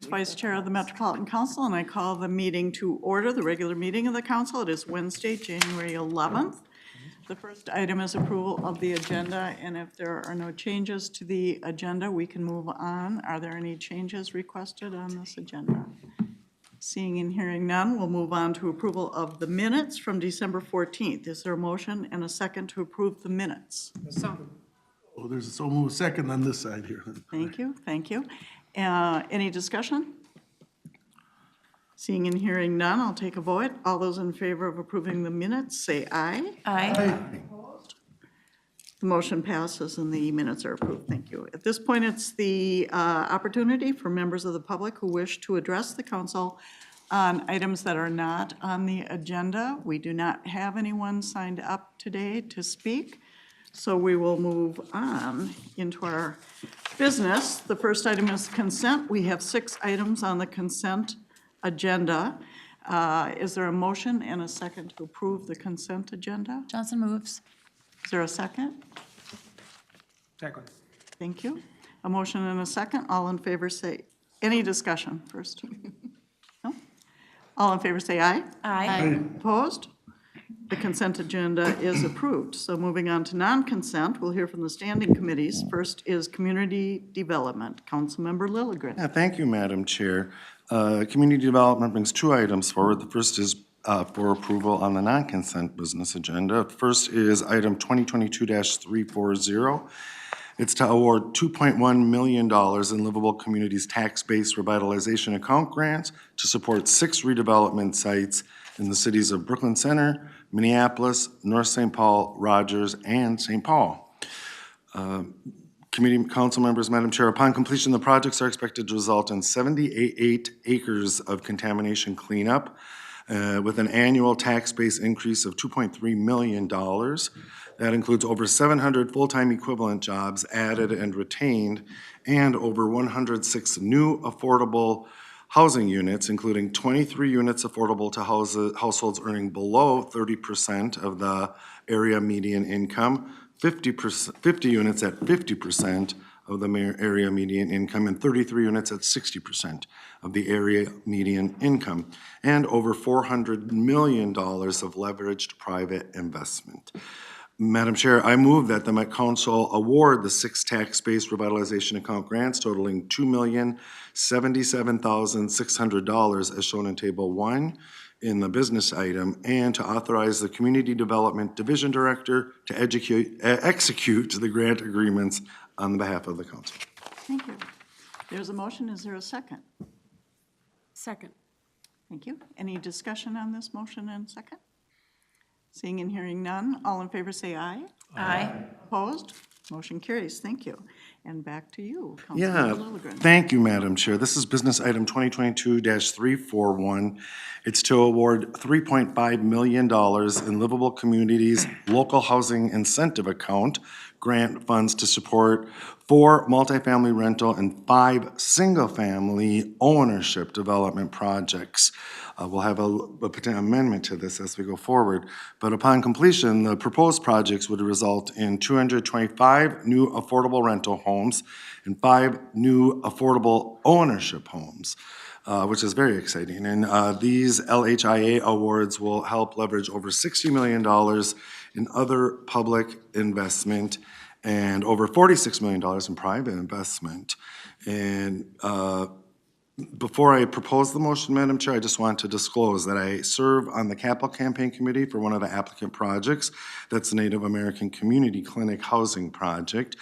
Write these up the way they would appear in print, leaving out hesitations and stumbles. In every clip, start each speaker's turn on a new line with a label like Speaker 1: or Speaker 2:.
Speaker 1: Vice Chair of the Metropolitan Council, and I call the meeting to order, the regular meeting of the council. It is Wednesday, January 11th. The first item is approval of the agenda, and if there are no changes to the agenda, we can move on. Are there any changes requested on this agenda? Seeing and hearing none, we'll move on to approval of the minutes from December 14th. Is there a motion and a second to approve the minutes?
Speaker 2: Oh, there's a so moved second on this side here.
Speaker 1: Thank you, thank you. Any discussion? Seeing and hearing none, I'll take a vote. All those in favor of approving the minutes, say aye.
Speaker 3: Aye.
Speaker 1: The motion passes and the minutes are approved. Thank you. At this point, it's the opportunity for members of the public who wish to address the council on items that are not on the agenda. We do not have anyone signed up today to speak, so we will move on into our business. The first item is consent. We have 6 items on the consent agenda. Is there a motion and a second to approve the consent agenda?
Speaker 3: Johnson moves.
Speaker 1: Is there a second?
Speaker 4: Second.
Speaker 1: Thank you. A motion and a second. All in favor say, any discussion first? No? All in favor say aye.
Speaker 3: Aye.
Speaker 1: Opposed? The consent agenda is approved. So moving on to non-consent, we'll hear from the standing committees. First is Community Development. Councilmember Lilligren.
Speaker 5: Yeah, thank you, Madam Chair. Community Development brings 2 items forward. The first is for approval on the non-consent business agenda. First is item 2022-340. It's to award $2.1 million in Livable Communities Tax-Based Revitalization Account grants to support 6 redevelopment sites in the cities of Brooklyn Center, Minneapolis, North St. Paul, Rogers, and St. Paul. Committee council members, Madam Chair, upon completion, the projects are expected to result in 78 acres of contamination cleanup with an annual tax base increase of $2.3 million. That includes over 700 full-time equivalent jobs added and retained, and over 106 new affordable housing units, including 23 units affordable to households earning below 30% of the area median income, 50 units at 50% of the area median income, and 33 units at 60% of the area median income, and over $400 million of leveraged private investment. Madam Chair, I move that the Met Council award the 6 tax-based revitalization account grants totaling $2,077,600 as shown in Table 1 in the business item, and to authorize the Community Development Division Director to execute the grant agreements on behalf of the council.
Speaker 1: Thank you. There's a motion. Is there a second?
Speaker 3: Second.
Speaker 1: Thank you. Any discussion on this motion and second? Seeing and hearing none, all in favor say aye.
Speaker 3: Aye.
Speaker 1: Opposed? Motion carries. Thank you. And back to you,
Speaker 5: Yeah,
Speaker 1: Councilmember Lilligren.
Speaker 5: thank you, Madam Chair. This is business item 2022-341. It's to award $3.5 million in Livable Communities Local Housing Incentive Account grant funds to support 4 multifamily rental and 5 single-family ownership development projects. We'll have a potential amendment to this as we go forward. But upon completion, the proposed projects would result in 225 new affordable rental homes and 5 new affordable ownership homes, which is very exciting. And these LHIA awards will help leverage over $60 million in other public investment and over $46 million in private investment. And before I propose the motion, Madam Chair, I just want to disclose that I serve on the Capital Campaign Committee for one of the applicant projects. That's the Native American Community Clinic Housing Project.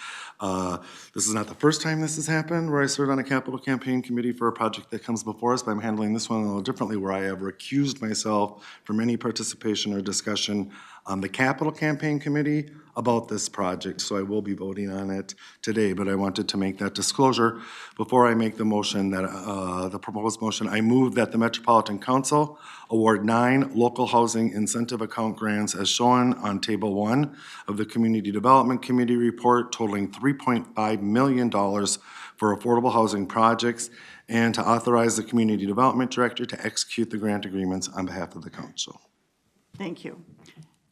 Speaker 5: This is not the first time this has happened where I served on a Capital Campaign Committee for a project that comes before us, but I'm handling this one a little differently, where I have recused myself from any participation or discussion on the Capital Campaign Committee about this project, so I will be voting on it today, but I wanted to make that disclosure before I make the motion that, the proposed motion. I move that the Metropolitan Council award 9 local housing incentive account grants as shown on Table 1 of the Community Development Committee report totaling $3.5 million for affordable housing projects, and to authorize the Community Development Director to execute the grant agreements on behalf of the council.
Speaker 1: Thank you.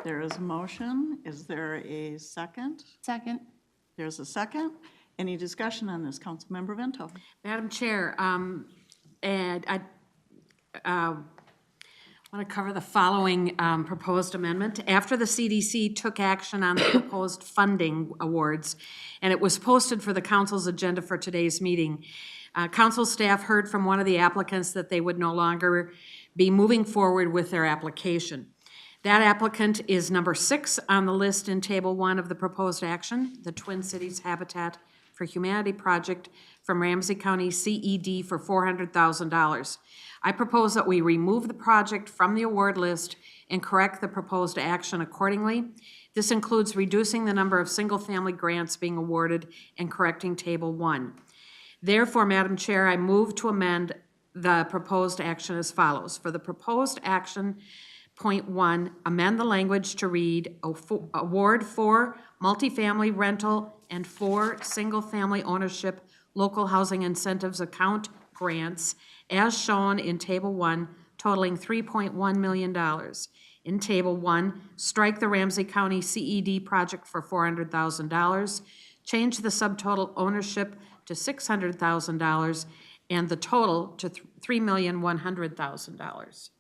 Speaker 1: There is a motion. Is there a second?
Speaker 3: Second.
Speaker 1: There's a second. Any discussion on this? Councilmember Vento.
Speaker 6: Madam Chair,
Speaker 3: And I want to cover the following proposed amendment. After the CDC took action on the proposed funding awards, and it was posted for the council's agenda for today's meeting, council staff heard from one of the applicants that they would no longer be moving forward with their application. That applicant is number 6 on the list in Table 1 of the proposed action, the Twin Cities Habitat for Humanity project from Ramsey County CED for $400,000. I propose that we remove the project from the award list and correct the proposed action accordingly. This includes reducing the number of single-family grants being awarded and correcting Table 1. Therefore, Madam Chair, I move to amend the proposed action as follows. For the proposed action, point 1, amend the language to read, award for multifamily rental and for single-family ownership local housing incentives account grants as shown in Table 1 totaling $3.1 million. In Table 1, strike the Ramsey County CED project for $400,000, change the subtotal ownership to $600,000, and the total to $3,100,000.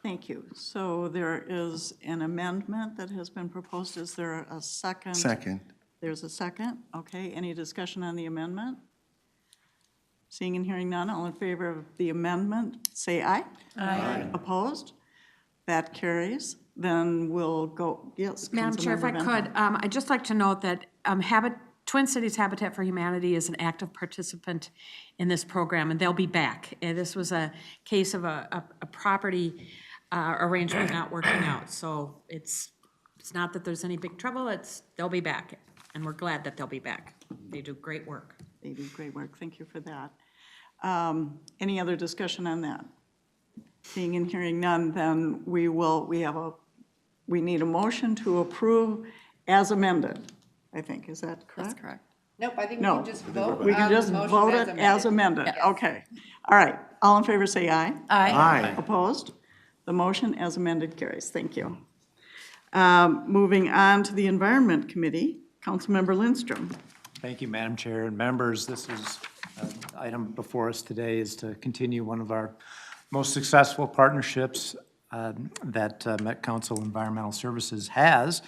Speaker 1: Thank you. So there is an amendment that has been proposed. Is there a second?
Speaker 5: Second.
Speaker 1: There's a second. Okay, any discussion on the amendment? Seeing and hearing none, all in favor of the amendment, say aye. Aye. Opposed? That carries. Then we'll go, yes.
Speaker 3: Madam Chair, if I
Speaker 1: Councilmember
Speaker 3: could,
Speaker 1: Bento.
Speaker 3: I'd just like to note that Twin Cities Habitat for Humanity is an active participant in this program, and they'll be back. This was a case of a property arrangement not working out. So it's not that there's any big trouble, they'll be back, and we're glad that they'll be back. They do great work.
Speaker 1: They do great work. Thank you for that. Any other discussion on that? Seeing and hearing none, then we need a motion to approve as amended, I think. Is that correct?
Speaker 6: That's correct. Nope, I think we
Speaker 1: No.
Speaker 6: can just vote
Speaker 1: We can
Speaker 6: on the
Speaker 1: just
Speaker 6: motion
Speaker 1: vote it as amended.
Speaker 6: Yes.
Speaker 1: Okay. All right. All in favor, say aye.
Speaker 5: Aye.
Speaker 1: Opposed? The motion as amended carries. Thank you. Moving on to the Environment Committee, Councilmember Lindstrom.
Speaker 7: Thank you, Madam Chair and members. This is, item before us today is to continue one of our most successful partnerships that Met Council Environmental Services has.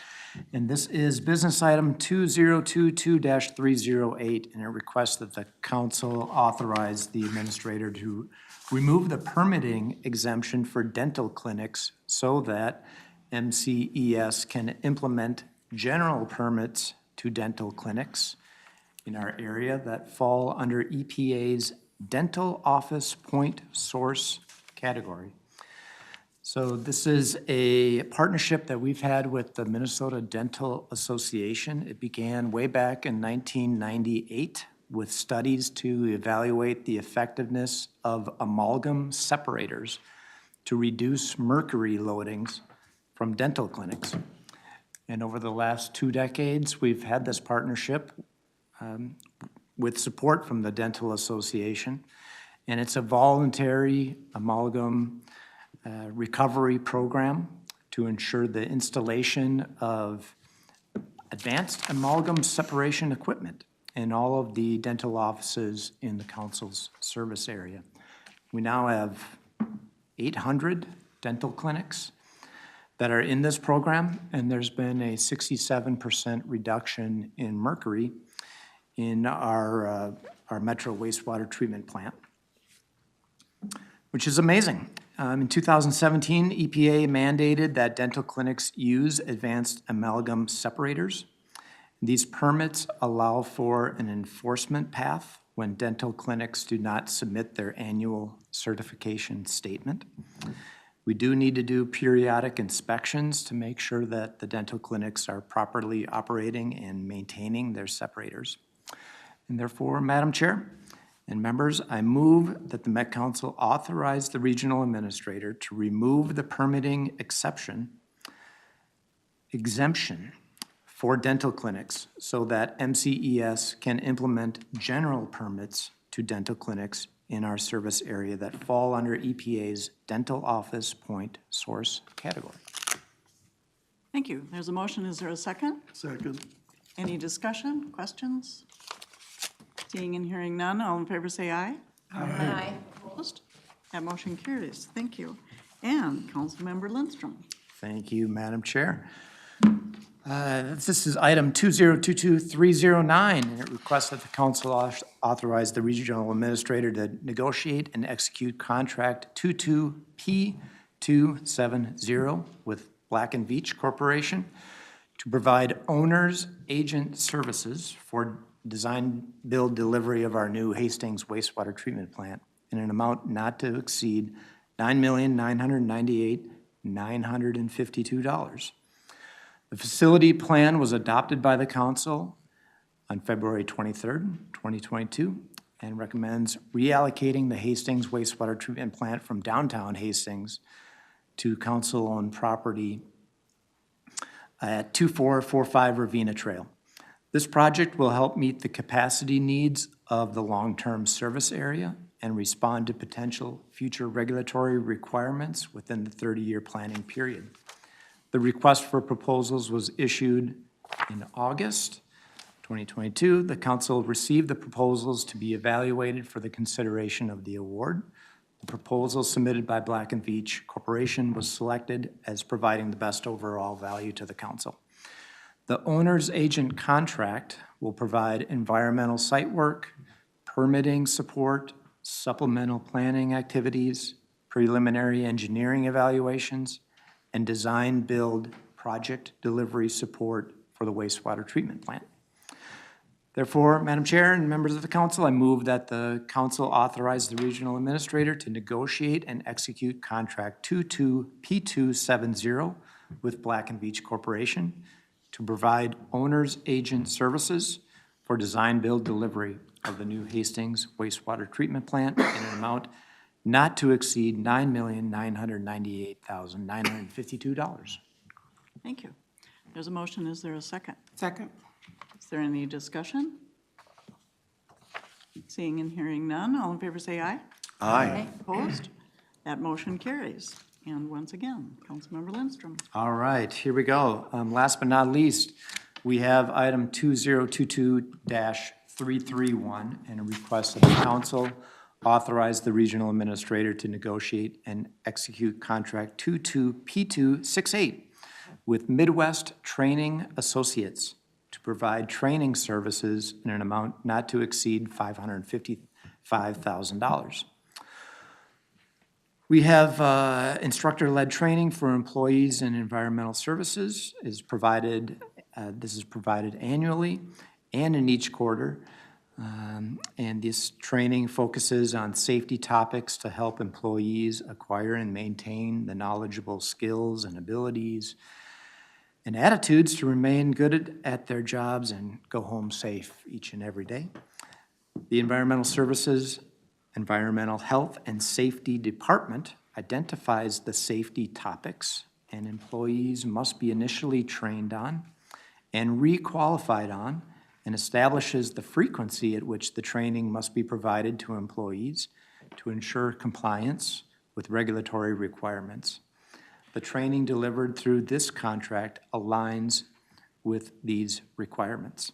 Speaker 7: And this is business item 2022-308, and it requests that the council authorize the administrator to remove the permitting exemption for dental clinics so that MCES can implement general permits to dental clinics in our area that fall under EPA's dental office point source category. So this is a partnership that we've had with the Minnesota Dental Association. It began way back in 1998 with studies to evaluate the effectiveness of amalgam separators to reduce mercury loadings from dental clinics. And over the last 2 decades, we've had this partnership with support from the Dental Association. And it's a voluntary amalgam recovery program to ensure the installation of advanced amalgam separation equipment in all of the dental offices in the council's service area. We now have 800 dental clinics that are in this program, and there's been a 67% reduction in mercury in our Metro wastewater treatment plant, which is amazing. In 2017, EPA mandated that dental clinics use advanced amalgam separators. These permits allow for an enforcement path when dental clinics do not submit their annual certification statement. We do need to do periodic inspections to make sure that the dental clinics are properly operating and maintaining their separators. And therefore, Madam Chair and members, I move that the Met Council authorize the regional administrator to remove the permitting exemption for dental clinics so that MCES can implement general permits to dental clinics in our service area that fall under EPA's dental office point source category.
Speaker 1: Thank you. There's a motion. Is there a second?
Speaker 2: Second.
Speaker 1: Any discussion, questions? Seeing and hearing none, all in favor say aye.
Speaker 6: Aye.
Speaker 1: That motion carries. Thank you. And Councilmember Lindstrom.
Speaker 7: Thank you, Madam Chair. This is item 2022309, and it requests that the council authorize the regional administrator to negotiate and execute contract 22P270 with Black & Veatch Corporation to provide owner's agent services for design, build, delivery of our new Hastings wastewater treatment plant in an amount not to exceed $9,998,952. The facility plan was adopted by the council on February 23rd, 2022, and recommends reallocating the Hastings wastewater treatment plant from downtown Hastings to council-owned property at 2445 Ravenna Trail. This project will help meet the capacity needs of the long-term service area and respond to potential future regulatory requirements within the 30-year planning period. The request for proposals was issued in August 2022. The council received the proposals to be evaluated for the consideration of the award. The proposal submitted by Black & Veatch Corporation was selected as providing the best overall value to the council. The owner's agent contract will provide environmental site work, permitting support, supplemental planning activities, preliminary engineering evaluations, and design build project delivery support for the wastewater treatment plant. Therefore, Madam Chair and members of the council, I move that the council authorize the regional administrator to negotiate and execute contract 22P270 with Black & Veatch Corporation to provide owner's agent services for design build delivery of the new Hastings wastewater treatment plant in an amount not to exceed $9,998,952.
Speaker 1: Thank you. There's a motion. Is there a second?
Speaker 4: Second.
Speaker 1: Is there any discussion? Seeing and hearing none, all in favor say aye.
Speaker 5: Aye.
Speaker 1: Opposed? That motion carries. And once again, Councilmember Lindstrom.
Speaker 7: All right, here we go. Last but not least, we have item 2022-331 and a request that the council authorize the regional administrator to negotiate and execute contract 22P268 with Midwest Training Associates to provide training services in an amount not to exceed $555,000. We have instructor-led training for employees in environmental services is provided. This is provided annually and in each quarter. And this training focuses on safety topics to help employees acquire and maintain the knowledgeable skills and abilities and attitudes to remain good at their jobs and go home safe each and every day. The Environmental Services, Environmental Health and Safety Department identifies the safety topics and employees must be initially trained on and re-qualified on, and establishes the frequency at which the training must be provided to employees to ensure compliance with regulatory requirements. The training delivered through this contract aligns with these requirements.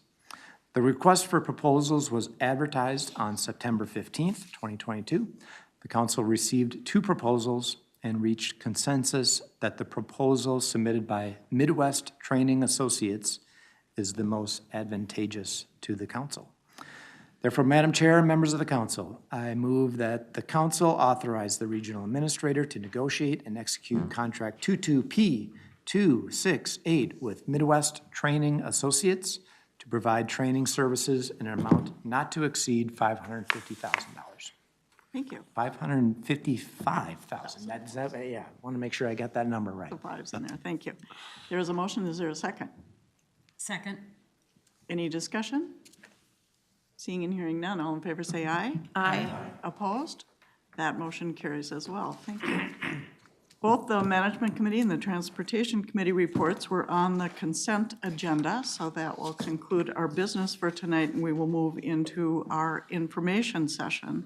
Speaker 7: The request for proposals was advertised on September 15th, 2022. The council received 2 proposals and reached consensus that the proposal submitted by Midwest Training Associates is the most advantageous to the council. Therefore, Madam Chair and members of the council, I move that the council authorize the regional administrator to negotiate and execute contract 22P268 with Midwest Training Associates to provide training services in an amount not to exceed $550,000.
Speaker 1: Thank you.
Speaker 7: $555,000. That's, yeah, I want to make sure I got that number right.
Speaker 1: The fives in there. Thank you. There is a motion. Is there a second?
Speaker 3: Second.
Speaker 1: Any discussion? Seeing and hearing none, all in favor say aye.
Speaker 3: Aye.
Speaker 1: Opposed? That motion carries as well. Thank you. Both the Management Committee and the Transportation Committee reports were on the consent agenda, so that will conclude our business for tonight, and we will move into our information session.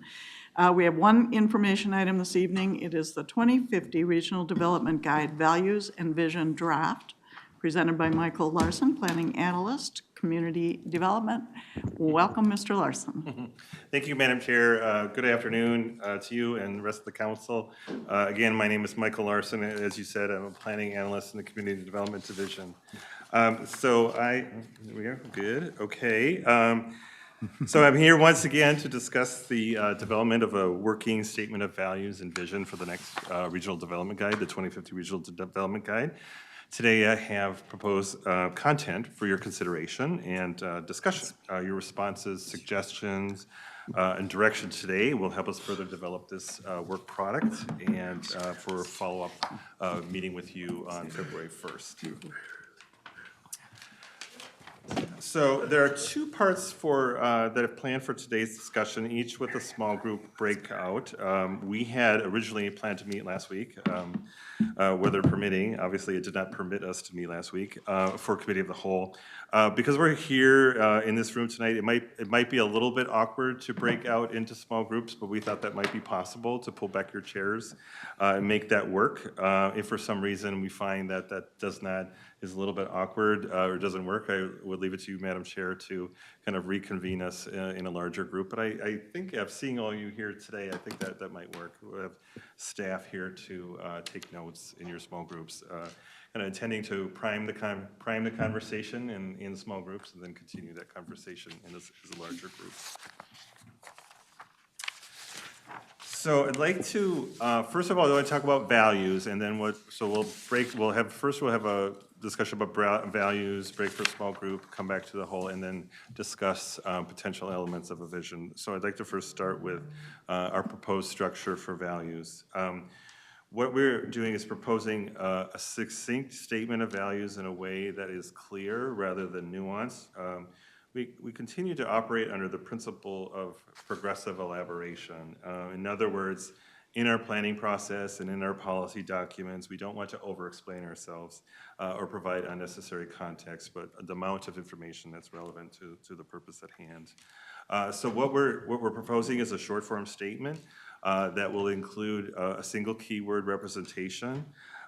Speaker 1: We have one information item this evening. It is the 2050 Regional Development Guide Values and Vision Draft, presented by Michael Larson, Planning Analyst, Community Development. Welcome, Mr. Larson.
Speaker 6: Thank you, Madam Chair. Good afternoon to you and the rest of the council. Again, my name is Michael Larson. As you said, I'm a planning analyst in the Community Development Division. Here we are, good, okay. So I'm here once again to discuss the development of a working statement of values and vision for the next Regional Development Guide, the 2050 Regional Development Guide. Today I have proposed content for your consideration and discussion. Your responses, suggestions, and direction today will help us further develop this work product and for a follow-up meeting with you on February 1st. So there are two parts that are planned for today's discussion, each with a small group breakout. We had originally planned to meet last week, weather permitting. Obviously, it did not permit us to meet last week for Committee of the Whole. Because we're here in this room tonight, it might be a little bit awkward to break out into small groups, but we thought that might be possible to pull back your chairs and make that work. If for some reason we find that is a little bit awkward or doesn't work, I would leave it to you, Madam Chair, to kind of reconvene us in a larger group. But I think seeing all you here today, I think that might work. We have staff here to take notes in your small groups, kind of intending to prime the conversation in small groups and then continue that conversation in as a larger group. So I'd like to, first of all, I want to talk about values, and then we'll have a discussion about values, break for a small group, come back to the whole, and then discuss potential elements of a vision. So I'd like to first start with our proposed structure for values. What we're doing is proposing a succinct statement of values in a way that is clear rather than nuanced. We continue to operate under the principle of progressive elaboration. In other words, in our planning process and in our policy documents, we don't want to over-explain ourselves or provide unnecessary context, but the amount of information that's relevant to the purpose at hand. So what we're proposing is a short-form statement that will include a single keyword representation.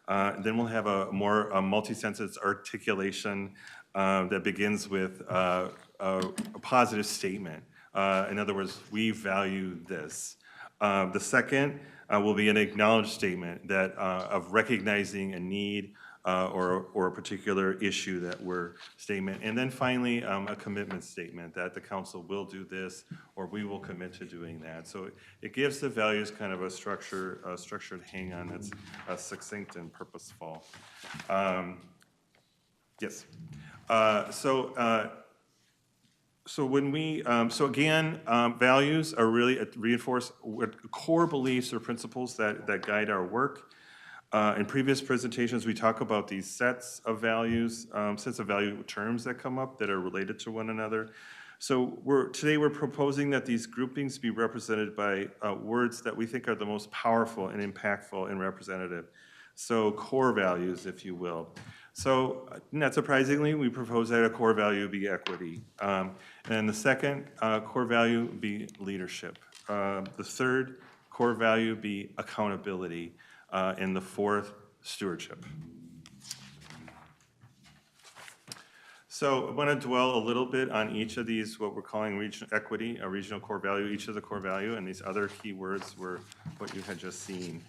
Speaker 6: Then we'll have a more multi-sentence articulation that begins with a positive statement. In other words, we value this. The second will be an acknowledged statement that of recognizing a need or a particular issue that we're statement. And then finally, a commitment statement that the council will do this or we will commit to doing that. So it gives the values kind of a structured hang on that's succinct and purposeful. Yes. So when we, values are really reinforce core beliefs or principles that guide our work. In previous presentations, we talk about these sets of values, sets of value terms that come up that are related to one another. So today we're proposing that these groupings be represented by words that we think are the most powerful and impactful and representative. So core values, if you will. So not surprisingly, we propose that a core value be equity. And the second core value be leadership. The third core value be accountability. And the fourth, stewardship. So I want to dwell a little bit on each of these, what we're calling regional equity, a regional core value, each of the core value, and these other key words were what you had just seen.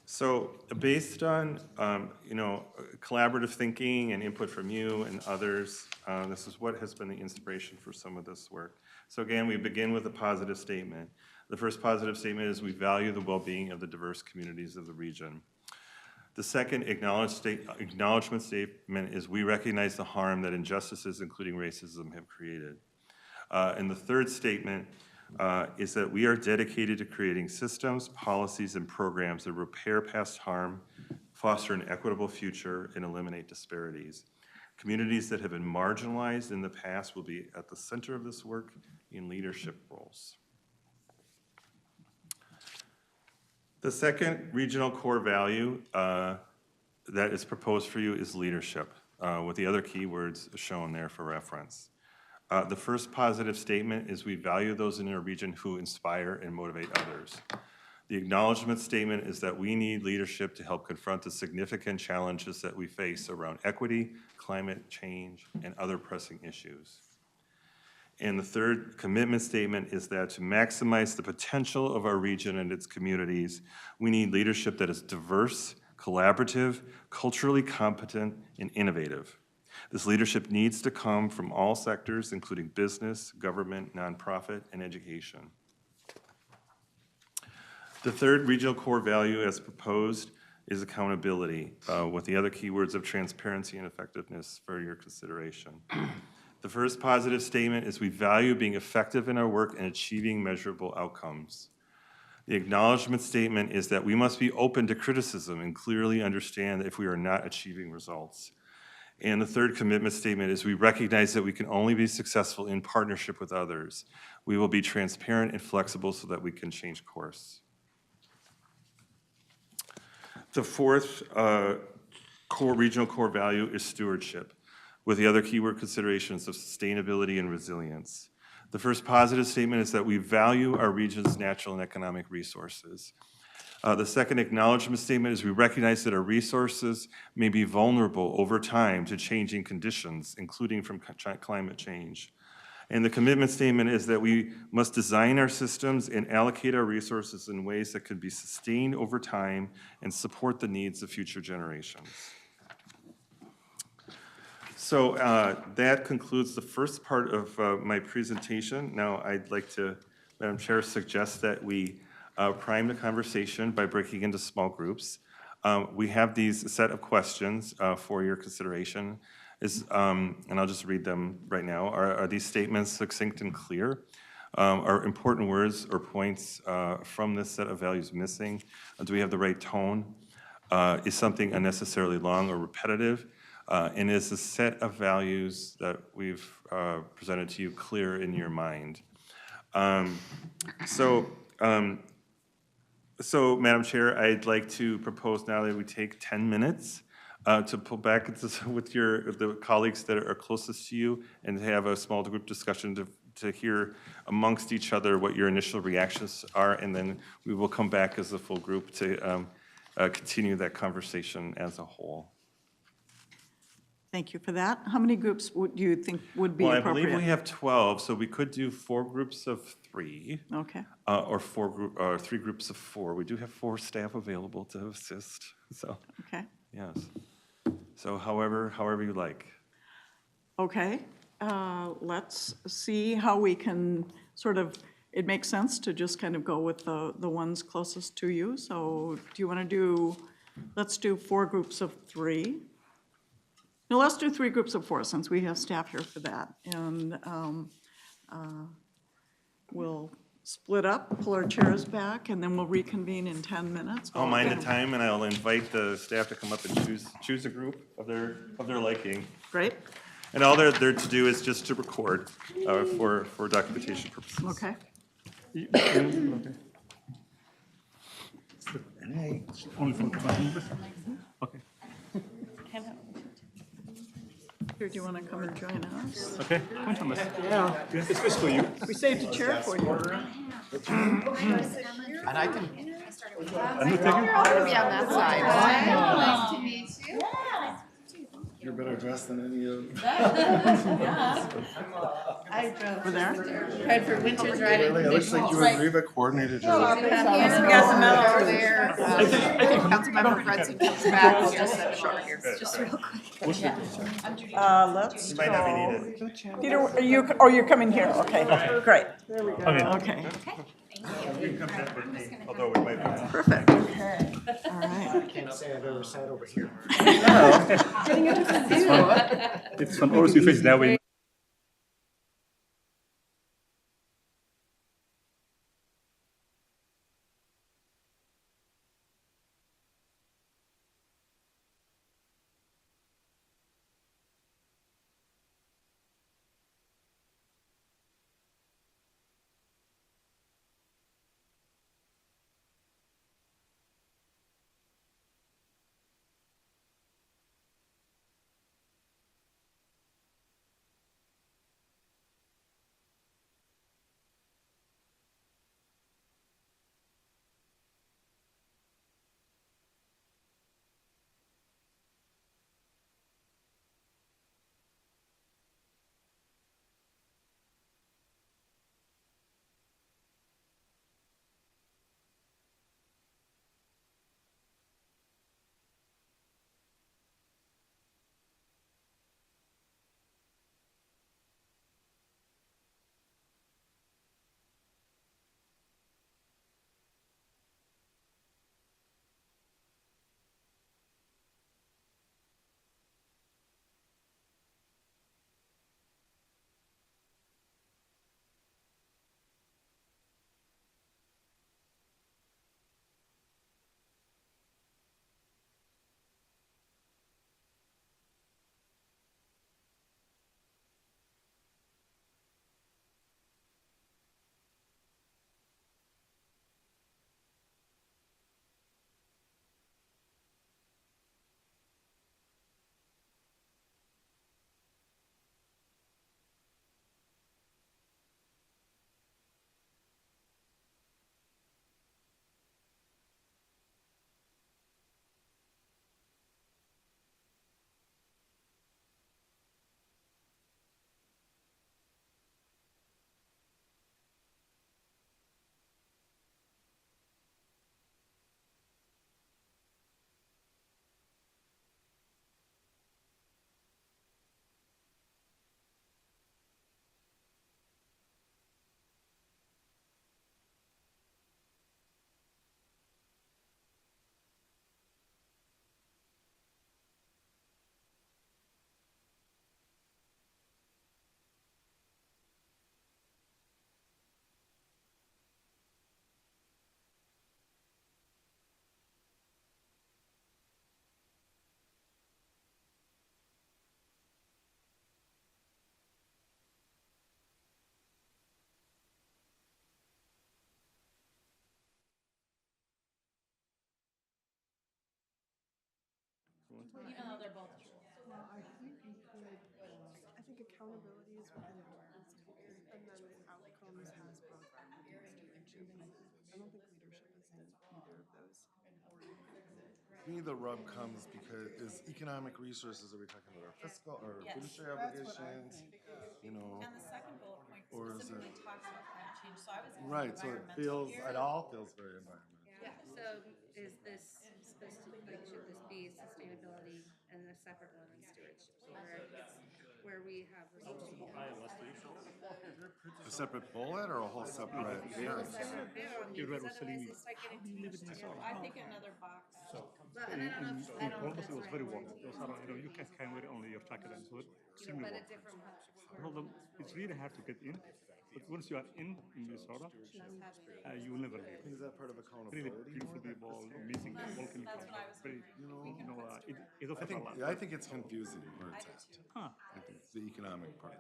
Speaker 6: So based on, collaborative thinking and input from you and others, this is what has been the inspiration for some of this work. So again, we begin with a positive statement. The first positive statement is we value the well-being of the diverse communities of the region. The second acknowledgement statement is we recognize the harm that injustices, including racism, have created. And the third statement is that we are dedicated to creating systems, policies, and programs that repair past harm, foster an equitable future, and eliminate disparities. Communities that have been marginalized in the past will be at the center of this work in leadership roles. The second regional core value that is proposed for you is leadership, with the other keywords shown there for reference. The first positive statement is we value those in our region who inspire and motivate others. The acknowledgement statement is that we need leadership to help confront the significant challenges that we face around equity, climate change, and other pressing issues. And the third commitment statement is that to maximize the potential of our region and its communities, we need leadership that is diverse, collaborative, culturally competent, and innovative. This leadership needs to come from all sectors, including business, government, nonprofit, and education. The third regional core value as proposed is accountability, with the other keywords of transparency and effectiveness for your consideration. The first positive statement is we value being effective in our work and achieving measurable outcomes. The acknowledgement statement is that we must be open to criticism and clearly understand if we are not achieving results. And the third commitment statement is we recognize that we can only be successful in partnership with others. We will be transparent and flexible so that we can change course. The fourth regional core value is stewardship, with the other keyword considerations of sustainability and resilience. The first positive statement is that we value our region's natural and economic resources. The second acknowledgement statement is we recognize that our resources may be vulnerable over time to changing conditions, including from climate change. And the commitment statement is that we must design our systems and allocate our resources in ways that can be sustained over time and support the needs of future generations. So that concludes the first part of my presentation. Now I'd like to, Madam Chair, suggest that we prime the conversation by breaking into small groups. We have these set of questions for your consideration. And I'll just read them right now. Are these statements succinct and clear? Are important words or points from this set of values missing? Do we have the right tone? Is something unnecessarily long or repetitive? And is the set of values that we've presented to you clear in your mind? So, Madam Chair, I'd like to propose now that we take 10 minutes to pull back with the colleagues that are closest to you and have a small group discussion to hear amongst each other what your initial reactions are, and then we will come back as a full group to continue that conversation as a whole.
Speaker 1: Thank you for that. How many groups do you think would be
Speaker 6: Well, I
Speaker 1: appropriate?
Speaker 6: believe we have 12, so we could do 4 groups of 3.
Speaker 1: Okay.
Speaker 6: Or 3 groups of 4. We do have 4 staff available to assist, so,
Speaker 1: Okay.
Speaker 6: yes. So however you like.
Speaker 1: Okay. Let's see how we can sort of, it makes sense to just kind of go with the ones closest to you. So do you want to do, let's do 4 groups of 3. No, let's do 3 groups of 4 since we have staff here for that. And we'll split up, pull our chairs back, and then we'll reconvene in 10 minutes.
Speaker 6: I'll mind the time, and I'll invite the staff to come up and choose a group of their liking.
Speaker 1: Great.
Speaker 6: And all they're to do is just to record for documentation purposes.
Speaker 1: Okay.
Speaker 4: Only for 20 minutes? Okay.
Speaker 1: Here, do you want to come and join us?
Speaker 4: Okay, cuéntanos. Yeah. It's good for you.
Speaker 1: We saved a chair for you.
Speaker 7: And I can,
Speaker 4: I'm not taking.
Speaker 8: I'll be on that side. Nice to meet you.
Speaker 5: You're better dressed than any of.
Speaker 8: I drove
Speaker 1: Over there?
Speaker 8: tried for winter's riding.
Speaker 5: Really, it looks like you and Reva coordinated your.
Speaker 8: Yes, we got the medal over there. Councilmember Fredson comes back. We'll just set short here, just real quick.
Speaker 1: Let's
Speaker 6: You might not be
Speaker 1: go.
Speaker 6: needed.
Speaker 1: Peter, you're coming here, okay, great. There we go. Okay,
Speaker 6: You can come back with me, although we might be.
Speaker 1: perfect. All right.
Speaker 7: can't say I've ever sat over here.
Speaker 4: It's from all you face that way.
Speaker 8: Even though they're both true.
Speaker 9: Well, I think you could, I think accountability is one of the words, and then outcomes has both equity and stewardship. I don't think leadership is in either of those.
Speaker 5: To me, the rub comes because, is economic resources, are we talking about our fiscal or
Speaker 8: Yes.
Speaker 5: fiduciary
Speaker 9: That's what I
Speaker 5: obligations?
Speaker 9: think.
Speaker 5: You know,
Speaker 8: And the second bullet point
Speaker 5: Or is
Speaker 8: specifically
Speaker 5: it-
Speaker 8: talks about climate change, so I was in
Speaker 5: right, so it
Speaker 8: environmental
Speaker 5: feels,
Speaker 8: here.
Speaker 5: it all feels very environmental.
Speaker 10: Yeah, so is this supposed to, like, should this be sustainability and a separate one in stewardship? Where we have responsibility.
Speaker 5: A separate bullet or a whole separate area?
Speaker 10: Separate bid on
Speaker 4: You're right,
Speaker 10: these,
Speaker 4: was telling
Speaker 10: otherwise
Speaker 4: me,
Speaker 10: it's like
Speaker 4: how
Speaker 10: getting
Speaker 4: do you
Speaker 10: too
Speaker 4: live
Speaker 10: much
Speaker 4: in Minnesota?
Speaker 10: together.
Speaker 8: I think another box.
Speaker 10: But, and I don't know, if- I don't know if
Speaker 4: Columbus,
Speaker 10: that's
Speaker 4: it was
Speaker 10: the
Speaker 4: very
Speaker 10: right
Speaker 4: warm.
Speaker 10: word
Speaker 4: It
Speaker 10: to
Speaker 4: was
Speaker 10: use.
Speaker 4: around, you can carry only your jacket and so it's extremely
Speaker 10: But a
Speaker 4: warm.
Speaker 10: different
Speaker 4: The problem, it's really hard to get in, but once you are in Minnesota, you will never leave.
Speaker 5: Is that part of
Speaker 4: Really
Speaker 5: accountability?
Speaker 4: beautiful
Speaker 5: more, that
Speaker 4: people,
Speaker 5: fiscal-
Speaker 4: amazing volcanic
Speaker 8: That's what I was
Speaker 4: very, it
Speaker 5: I
Speaker 4: offers a
Speaker 5: think,
Speaker 4: lot.
Speaker 5: yeah, I think it's confusing where it's
Speaker 8: I
Speaker 5: at.
Speaker 8: do too.
Speaker 5: I think the economic part.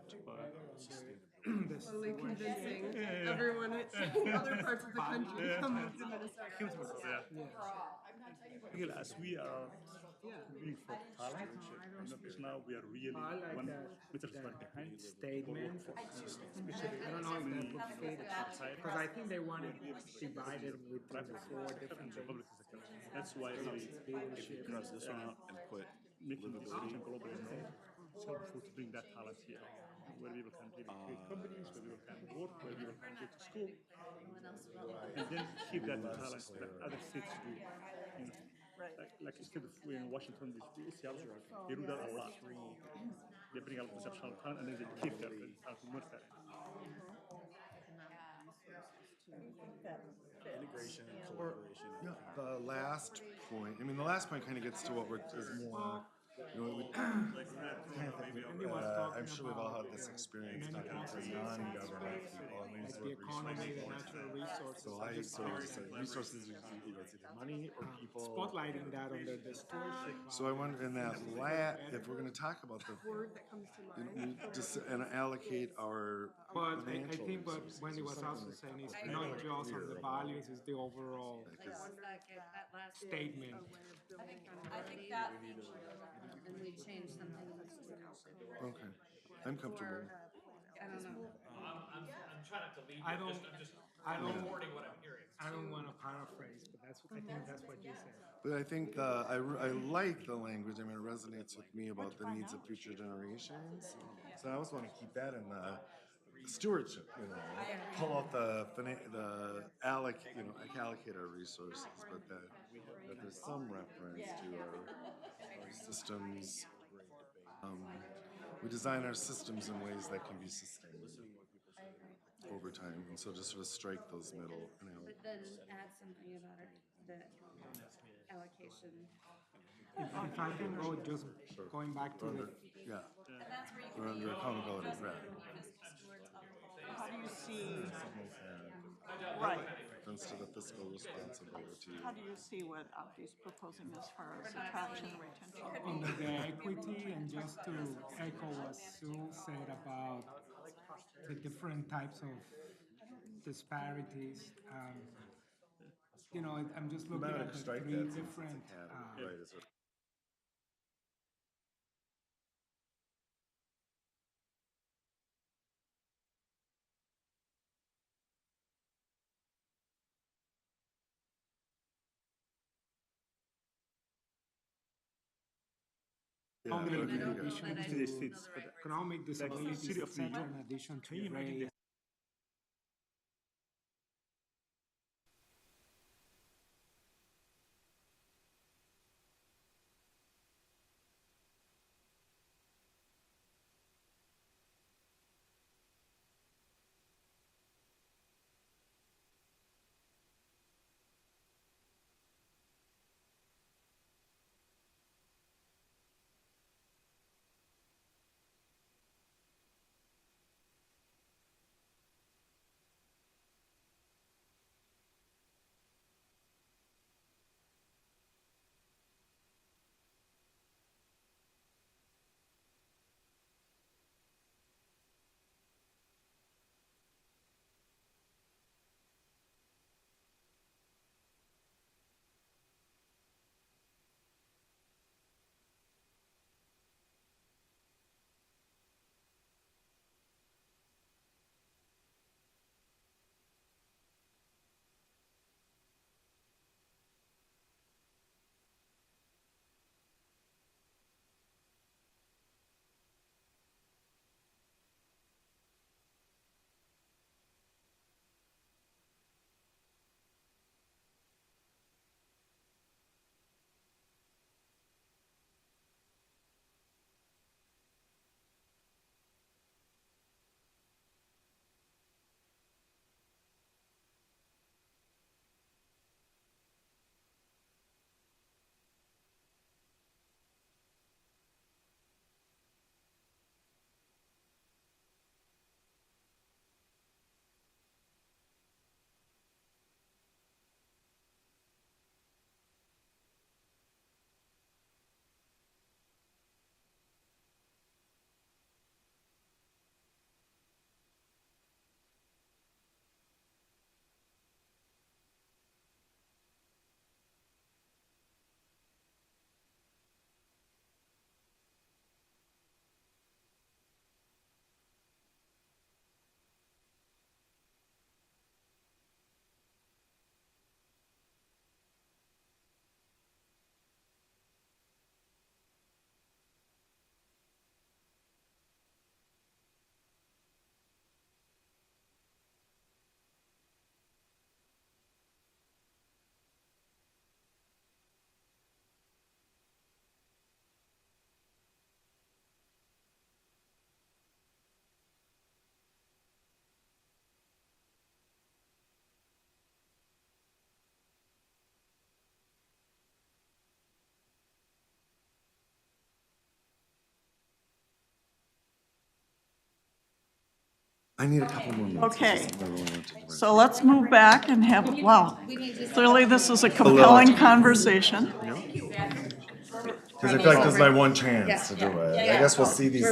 Speaker 9: Slowly convincing everyone, other parts of the country to come move to Minnesota.
Speaker 4: Really, as we are looking for talent, because now we are really one Metropolitan behind.
Speaker 7: Statement, I don't know if that would fit, because I think they want it divided with the four different things.
Speaker 4: That's why really
Speaker 7: Leadership.
Speaker 4: this one and put making the decision globally now. It's helpful to bring that talent here, where people can really create companies, where people can work, where people can go to school, and then keep that talent that other states do. You know, like instead of in Washington, Seattle, they do that a lot. They bring out exceptional talent and then they keep that talent in North Carolina.
Speaker 11: Integration and collaboration.
Speaker 5: Yeah, the last point, I mean, the last point kind of gets to what we're, is more, you know, I'm sure we've all had this experience talking to non-government people, and we use the
Speaker 7: The
Speaker 5: word
Speaker 7: economy, the
Speaker 5: resources.
Speaker 7: natural resources.
Speaker 5: So I sort of say resources is either money or people.
Speaker 7: Spotlighting that under the stewardship.
Speaker 5: So I wonder, in that if we're gonna talk about the,
Speaker 9: Word that comes to mind.
Speaker 5: we just, and allocate our
Speaker 7: But I
Speaker 5: financial
Speaker 7: think what
Speaker 5: resources
Speaker 7: Wendy
Speaker 5: or
Speaker 7: was
Speaker 5: something
Speaker 7: also
Speaker 5: like
Speaker 7: saying is
Speaker 5: that.
Speaker 7: not just on the values, it's the overall
Speaker 10: Like, once that get, that last
Speaker 7: statement.
Speaker 8: I think that.
Speaker 10: and we change something in the stewardship.
Speaker 5: Okay, I'm comfortable.
Speaker 10: I don't know.
Speaker 11: I'm trying not to lead you,
Speaker 7: I don't, I don't,
Speaker 11: reporting what I'm hearing.
Speaker 7: I don't want to paraphrase, but that's, I think that's what you said.
Speaker 5: But I think I like the language, I mean, it resonates with me about the needs of future generations. So I always want to keep that in the stewardship, you know, pull out allocate our resources, but that there's some reference to our systems. We design our systems in ways that can be sustained over time, and so just sort of strike those middle analogies.
Speaker 10: But then add something about it, the allocation.
Speaker 7: If I can go, just going back to the,
Speaker 5: Yeah,
Speaker 8: And that's where you
Speaker 5: or
Speaker 8: can
Speaker 5: under
Speaker 8: be
Speaker 5: accountability,
Speaker 8: just
Speaker 5: right.
Speaker 8: be fiscal stewards of the whole.
Speaker 1: How do you see,
Speaker 5: Yeah,
Speaker 1: right,
Speaker 5: reference to the fiscal responsibility.
Speaker 1: how do you see what Opti's proposing as far as attraction and retention?
Speaker 7: under the equity, and just to echo what Sue said about the different types of disparities. You know, I'm just
Speaker 5: You might
Speaker 7: looking
Speaker 5: want
Speaker 7: at
Speaker 5: to
Speaker 7: the
Speaker 5: strike
Speaker 7: three
Speaker 5: that since it's a
Speaker 7: different,
Speaker 5: category, right, is what- Yeah,
Speaker 7: economic
Speaker 5: okay,
Speaker 10: don't know
Speaker 7: addition
Speaker 10: that I
Speaker 7: to,
Speaker 10: know
Speaker 4: States,
Speaker 10: the right word.
Speaker 7: economic disabilities,
Speaker 4: city of New
Speaker 7: etc.,
Speaker 4: York.
Speaker 7: in addition
Speaker 4: Can you
Speaker 7: to
Speaker 4: imagine
Speaker 7: race.
Speaker 5: I need a couple more minutes.
Speaker 1: Okay.
Speaker 5: I really want to take a break.
Speaker 1: So let's move back and have, wow, clearly this is a compelling conversation.
Speaker 5: Because I feel like this is my one chance to do it. I guess we'll see these.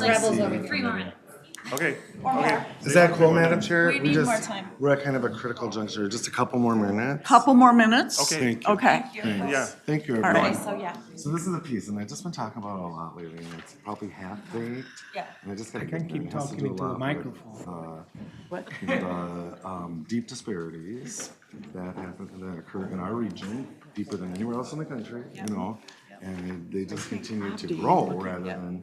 Speaker 6: Okay, okay.
Speaker 5: Is that cool, Madam Chair? We need more time. We're at kind of a critical juncture. Just a couple more minutes.
Speaker 1: Couple more minutes?
Speaker 6: Okay.
Speaker 5: Thank you.
Speaker 1: Okay.
Speaker 6: Yeah.
Speaker 5: Thank you,
Speaker 1: All
Speaker 5: everyone.
Speaker 1: right.
Speaker 5: So this is a piece, and I've just been talking about it a lot lately, and it's probably half-baked. Yeah. And I just gotta get
Speaker 7: keep
Speaker 5: there. It has to
Speaker 7: talking
Speaker 5: do a
Speaker 7: into the
Speaker 5: lot with,
Speaker 7: microphone.
Speaker 5: the deep disparities that happen, that occur in our region, deeper than anywhere else in the country, you know? And they just continue to grow rather than,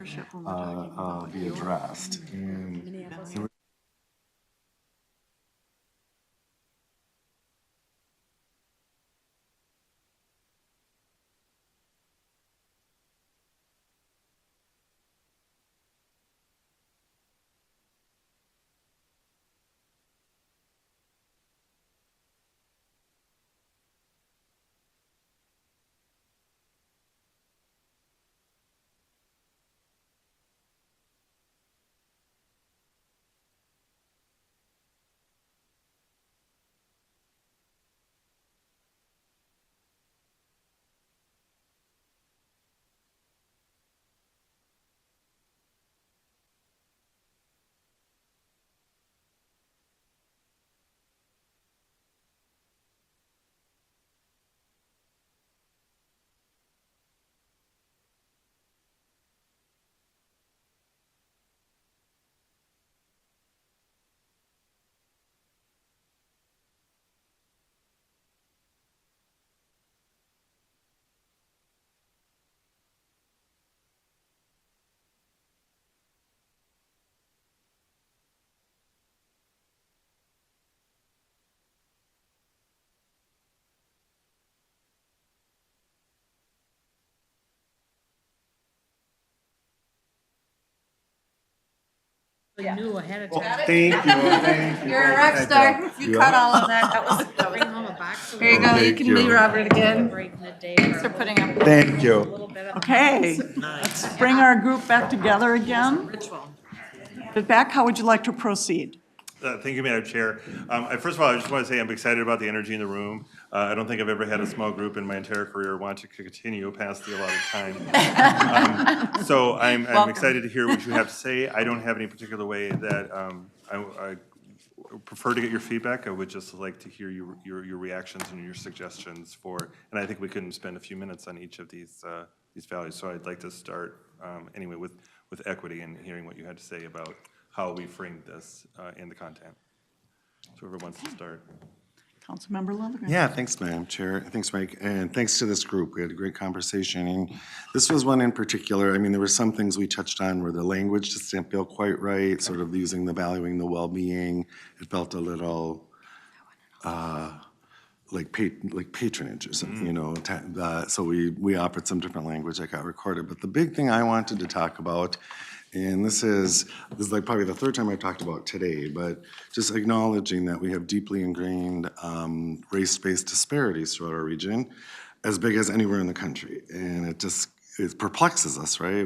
Speaker 5: be addressed. And
Speaker 3: Knew ahead of time.
Speaker 5: thank you, thank you.
Speaker 8: You're a rock star. You cut all of that. That was,
Speaker 3: Bring home a box of
Speaker 8: there you go. You
Speaker 5: Thank
Speaker 8: can
Speaker 5: you.
Speaker 8: be Robert again.
Speaker 3: break midday.
Speaker 8: Thanks for putting up.
Speaker 5: Thank you.
Speaker 1: Okay, let's bring our group back together again.
Speaker 3: Ritual.
Speaker 1: Vivek, how would you like to proceed?
Speaker 6: Thank you, Madam Chair. First of all, I just want to say I'm excited about the energy in the room. I don't think I've ever had a small group in my entire career want to continue past the allotted time. So I'm excited to hear what you have to say. I don't have any particular way that I prefer to get your feedback. I would just like to hear your reactions and your suggestions for, and I think we can spend a few minutes on each of these values. So I'd like to start anyway with equity and hearing what you had to say about how we framed this in the content. So whoever wants to start.
Speaker 1: Councilmember Lovegreen.
Speaker 5: Yeah, thanks, Madam Chair. Thanks, Mike. And thanks to this group. We had a great conversation. And this was one in particular. I mean, there were some things we touched on where the language just didn't feel quite right, sort of using the valuing the well-being. It felt a little like patronage or something, you know. So we offered some different language that got recorded. But the big thing I wanted to talk about, and this is like probably the third time I've talked about today, but just acknowledging that we have deeply ingrained race-based disparities throughout our region, as big as anywhere in the country. And it perplexes us, right?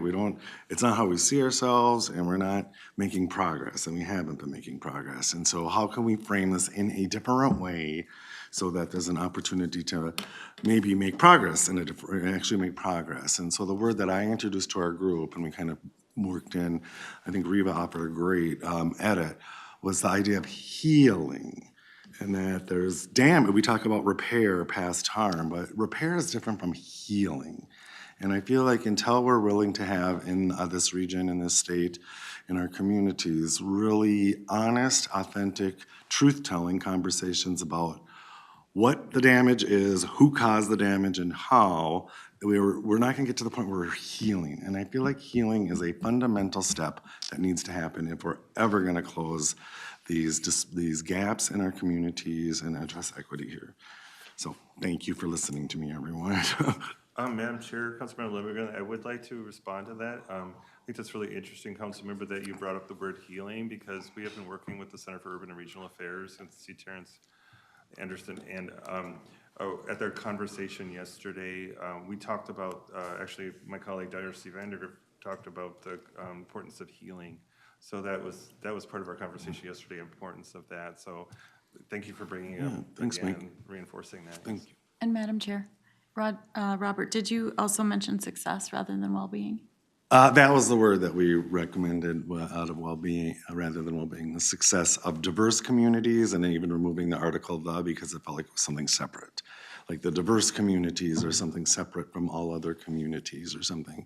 Speaker 5: It's not how we see ourselves, and we're not making progress, and we haven't been making progress. And so how can we frame this in a different way so that there's an opportunity to maybe make progress and actually make progress? And so the word that I introduced to our group, and we kind of worked in, I think Reva offered a great edit, was the idea of healing. And that there's we talk about repair, past harm, but repair is different from healing. And I feel like until we're willing to have in this region, in this state, in our communities, really honest, authentic, truth-telling conversations about what the damage is, who caused the damage, and how, we're not gonna get to the point where we're healing. And I feel like healing is a fundamental step that needs to happen if we're ever gonna close these gaps in our communities and address equity here. So thank you for listening to me, everyone.
Speaker 6: Madam Chair, Councilmember Lovegreen, I would like to respond to that. I think that's really interesting, Councilmember, that you brought up the word healing, because we have been working with the Center for Urban and Regional Affairs and C. Terrence Anderson, and at their conversation yesterday, we talked about, actually, my colleague Dr. Steve Vandergriff talked about the importance of healing So that was part of our conversation yesterday, importance of that. So thank you for bringing it up
Speaker 5: thanks,
Speaker 6: again
Speaker 5: Mike.
Speaker 6: and reinforcing that.
Speaker 5: Thank you.
Speaker 8: And Madam Chair, Robert, did you also mention success rather than well-being?
Speaker 5: That was the word that we recommended out of well-being, rather than well-being, the success of diverse communities, and then even removing the article "the" because it felt like it was something separate. Like the diverse communities are something separate from all other communities or something.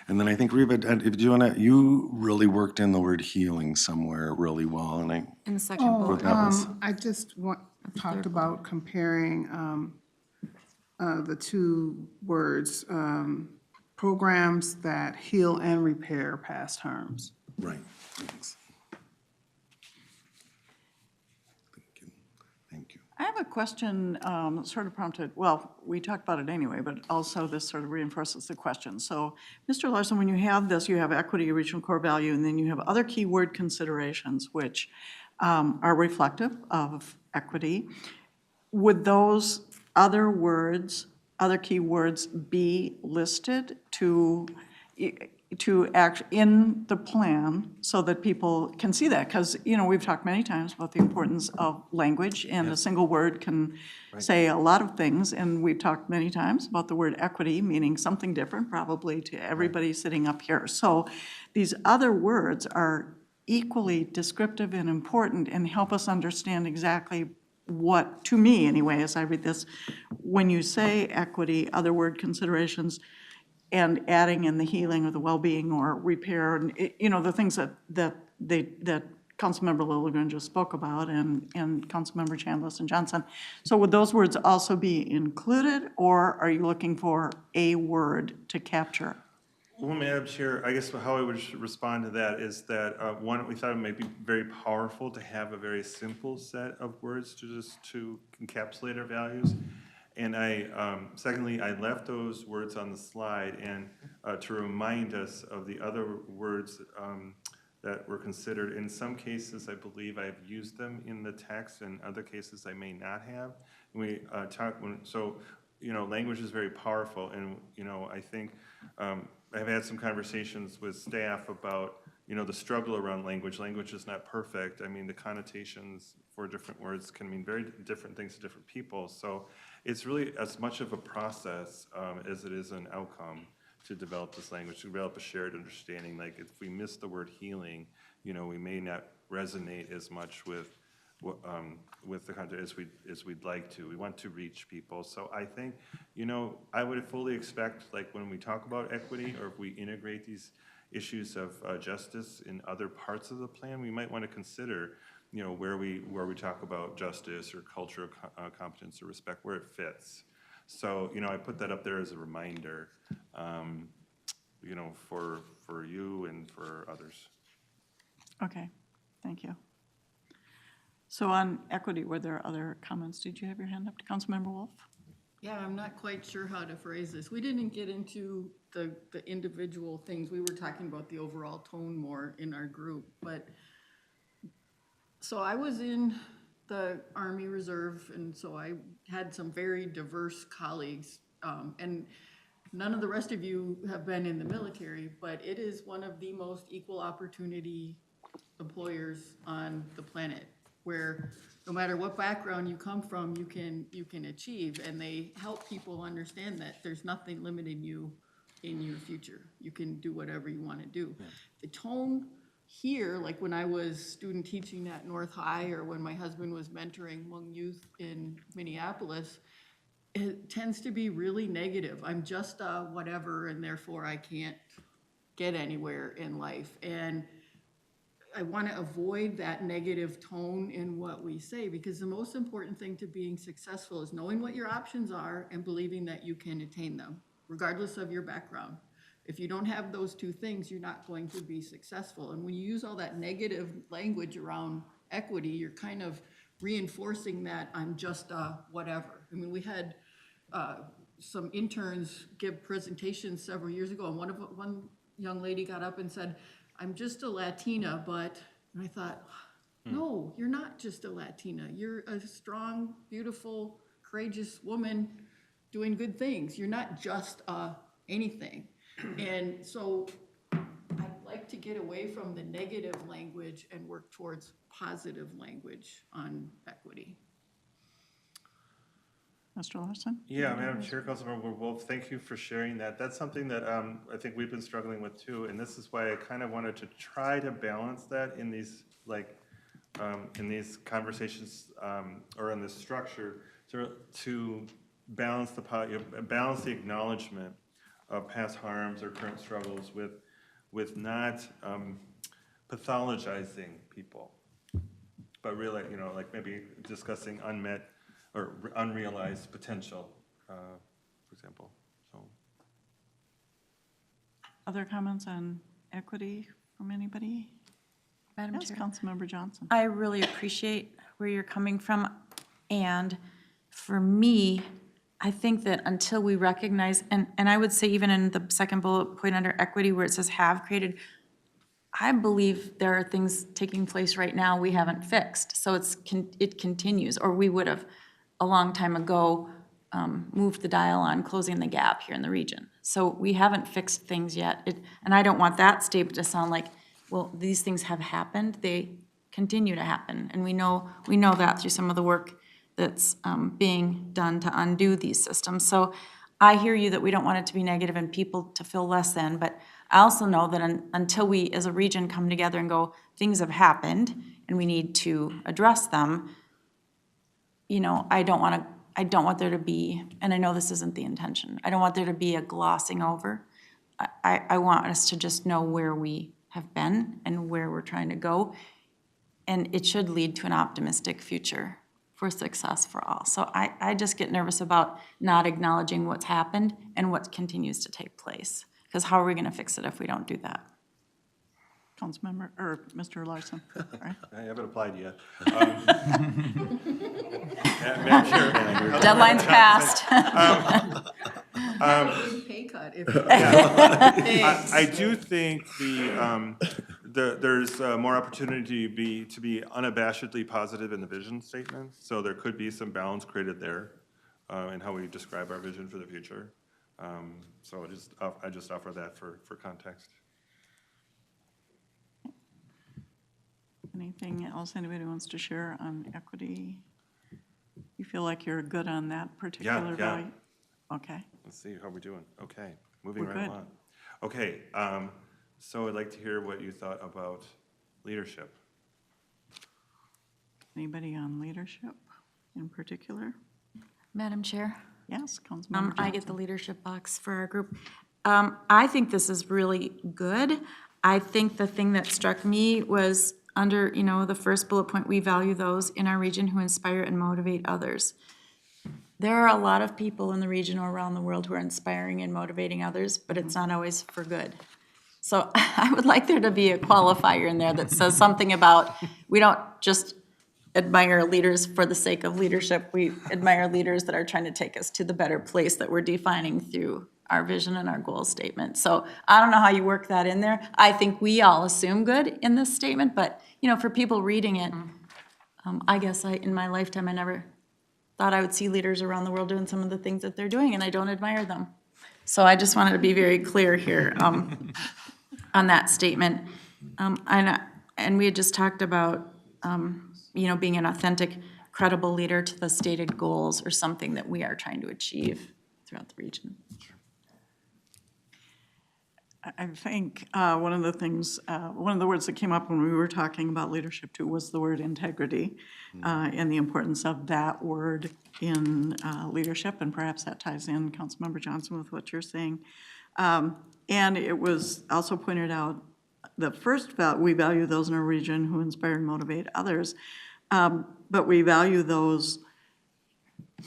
Speaker 5: And then I think, Reva, if you wanna, you really worked in the word healing somewhere really well, and
Speaker 8: In the second bullet.
Speaker 5: that was,
Speaker 9: I just talked about comparing the two words, programs that heal and repair past harms.
Speaker 5: right, thanks. Thank you.
Speaker 1: I have a question, sort of prompted, well, we talked about it anyway, but also this sort of reinforces the question. So, Mr. Larson, when you have this, you have equity, regional core value, and then you have other keyword considerations which are reflective of equity. Would those other words, other keywords be listed to act in the plan so that people can see that? Because, we've talked many times about the importance of language, and a single word can say a lot of things. And we've talked many times about the word equity meaning something different probably to everybody sitting up here. So these other words are equally descriptive and important and help us understand exactly what, to me anyway, as I read this, when you say equity, other word considerations, and adding in the healing or the well-being or repair, and, the things that Councilmember Lilligren just spoke about, and Councilmember Chambliss and Johnson. So would those words also be included, or are you looking for a word to capture?
Speaker 6: Well, Madam Chair, I guess how I would respond to that is that, one, we thought it might be very powerful to have a very simple set of words to encapsulate our values. And secondly, I left those words on the slide and to remind us of the other words that were considered. In some cases, I believe I've used them in the text, in other cases I may not have. Language is very powerful, and, I think I've had some conversations with staff about, the struggle around language. Language is not perfect. I mean, the connotations for different words can mean very different things to different people. So it's really as much of a process as it is an outcome to develop this language, to develop a shared understanding. Like if we miss the word healing, we may not resonate as much with the content as we'd like to. We want to reach people. So I think, I would fully expect, like when we talk about equity, or if we integrate these issues of justice in other parts of the plan, we might want to consider, where we talk about justice or cultural competence or respect, where it fits. So, I put that up there as a reminder, for you and for others.
Speaker 1: Okay, thank you. So on equity, were there other comments? Did you have your hand up? Councilmember Wolf?
Speaker 12: Yeah, I'm not quite sure how to phrase this. We didn't get into the individual things. We were talking about the overall tone more in our group. But so I was in the Army Reserve, and so I had some very diverse colleagues. And none of the rest of you have been in the military, but it is one of the most equal opportunity employers on the planet, where no matter what background you come from, you can achieve, and they help people understand that there's nothing limiting you in your future. You can do whatever you want to do. Yeah. The tone here, like when I was student teaching at North High, or when my husband was mentoring Hmong youth in Minneapolis, it tends to be really negative. I'm just a whatever, and therefore I can't get anywhere in life. And I want to avoid that negative tone in what we say, because the most important thing to being successful is knowing what your options are and believing that you can attain them, regardless of your background. If you don't have those two things, you're not going to be successful. And when you use all that negative language around equity, you're kind of reinforcing that I'm just a whatever. I mean, we had some interns give presentations several years ago, and one young lady got up and said, I'm just a Latina, but, and I thought, no, you're not just a Latina. You're a strong, beautiful, courageous woman doing good things. You're not just anything. And so I'd like to get away from the negative language and work towards positive language on equity.
Speaker 1: Mr. Larson?
Speaker 6: Yeah, Madam Chair, Councilmember Wolf, thank you for sharing that. That's something that I think we've been struggling with too, and this is why I kind of wanted to try to balance that in these, in these conversations, or in this structure, to balance balance the acknowledgement of past harms or current struggles with not pathologizing people, but really, like maybe discussing unmet or unrealized potential, for example, so.
Speaker 1: Other comments on equity from anybody?
Speaker 13: Madam
Speaker 1: Yes,
Speaker 13: Chair.
Speaker 1: Councilmember Johnson.
Speaker 13: I really appreciate where you're coming from, and for me, I think that until we recognize, and I would say even in the second bullet point under equity where it says have created, I believe there are things taking place right now we haven't fixed, so it continues, or we would have a long time ago moved the dial on closing the gap here in the region. So we haven't fixed things yet, and I don't want that statement to sound like, well, these things have happened, they continue to happen, and we know that through some of the work that's being done to undo these systems. So I hear you that we don't want it to be negative and people to feel less than, but I also know that until we as a region come together and go, things have happened and we need to address them, I don't want there to be, and I know this isn't the intention, I don't want there to be a glossing over. I want us to just know where we have been and where we're trying to go, and it should lead to an optimistic future for success for all. So I just get nervous about not acknowledging what's happened and what continues to take place, because how are we gonna fix it if we don't do that?
Speaker 1: Councilmember, or Mr. Larson, sorry.
Speaker 6: I haven't applied yet. Madam Chair.
Speaker 13: Deadline's passed.
Speaker 12: Pay cut if.
Speaker 6: I do think there's more opportunity to be unabashedly positive in the vision statement. So there could be some balance created there in how we describe our vision for the future. So I just offer that for context.
Speaker 1: Anything else anybody wants to share on equity? You feel like you're good on that particular value? Okay.
Speaker 6: Let's see how we're doing. Okay, moving
Speaker 1: We're
Speaker 6: right
Speaker 1: good.
Speaker 6: along. Okay, so I'd like to hear what you thought about leadership.
Speaker 1: Anybody on leadership in particular?
Speaker 13: Madam Chair?
Speaker 1: Yes, Councilmember
Speaker 13: I get
Speaker 1: Johnson.
Speaker 13: the leadership box for our group. I think this is really good. I think the thing that struck me was under, the first bullet point, we value those in our region who inspire and motivate others. There are a lot of people in the region or around the world who are inspiring and motivating others, but it's not always for good. So I would like there to be a qualifier in there that says something about, we don't just admire leaders for the sake of leadership. We admire leaders that are trying to take us to the better place that we're defining through our vision and our goal statement. So I don't know how you work that in there. I think we all assume good in this statement, but for people reading it, I guess in my lifetime, I never thought I would see leaders around the world doing some of the things that they're doing, and I don't admire them. So I just wanted to be very clear here on that statement. And we had just talked about, being an authentic, credible leader to the stated goals or something that we are trying to achieve throughout the region.
Speaker 1: I think one of the words that came up when we were talking about leadership too was the word integrity, and the importance of that word in leadership, and perhaps that ties in, Councilmember Johnson, with what you're saying. And it was also pointed out, the first, we value those in our region who inspire and motivate others, but we value those,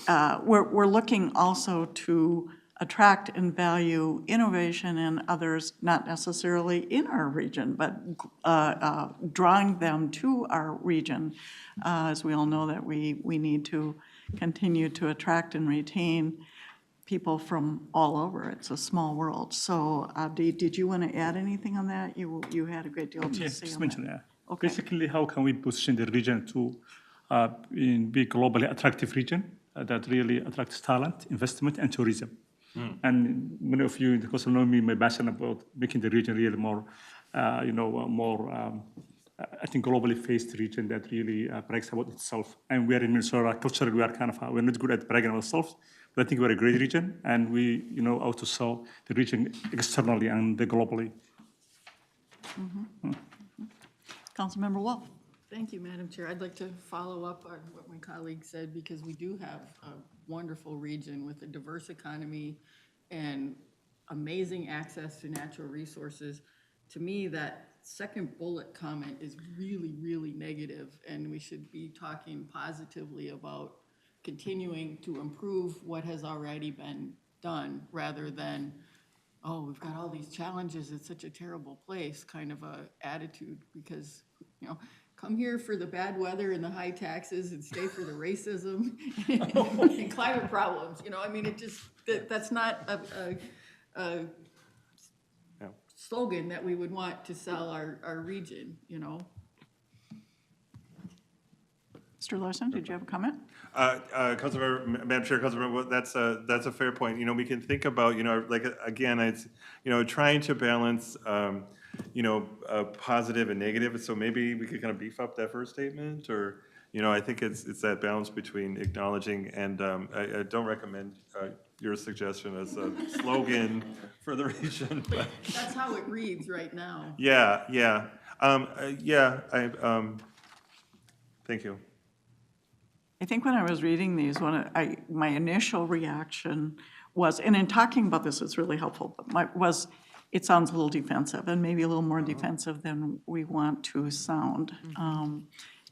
Speaker 1: we're looking also to attract and value innovation in others, not necessarily in our region, but drawing them to our region. As we all know that we need to continue to attract and retain people from all over. It's a small world. So did you want to add anything on that? You had a great deal to
Speaker 4: Yeah,
Speaker 1: say
Speaker 4: just
Speaker 1: on
Speaker 4: mention
Speaker 1: that.
Speaker 4: that.
Speaker 1: Okay.
Speaker 4: Basically, how can we position the region to be globally attractive region that really attracts talent, investment, and tourism. And many of you in the council know me, my passion about making the region really more more, I think, globally faced region that really brags about itself. And we are in Minnesota, culturally, we are kind of, we're not good at bragging about ourselves, but I think we're a great region, and we, how to sell the region externally and globally.
Speaker 1: Councilmember Wolf.
Speaker 12: Thank you, Madam Chair. I'd like to follow up on what my colleague said, because we do have a wonderful region with a diverse economy and amazing access to natural resources. To me, that second bullet comment is really, really negative, and we should be talking positively about continuing to improve what has already been done, rather than, oh, we've got all these challenges, it's such a terrible place, kind of a attitude, because, come here for the bad weather and the high taxes and stay for the racism and climate problems, it just, that's not a slogan that we would want to sell our region,
Speaker 1: Mr. Larson, did you have a comment?
Speaker 6: Madam Chair, Councilmember, that's a fair point. We can think about, again, it's, trying to balance, positive and negative. So maybe we could kind of beef up that first statement, or, I think it's that balance between acknowledging and I don't recommend your suggestion as a slogan for the region. But
Speaker 12: that's how it reads right now.
Speaker 6: Yeah. Thank you.
Speaker 1: I think when I was reading these, my initial reaction was, and in talking about this, it's really helpful, but it sounds a little defensive, and maybe a little more defensive than we want to sound.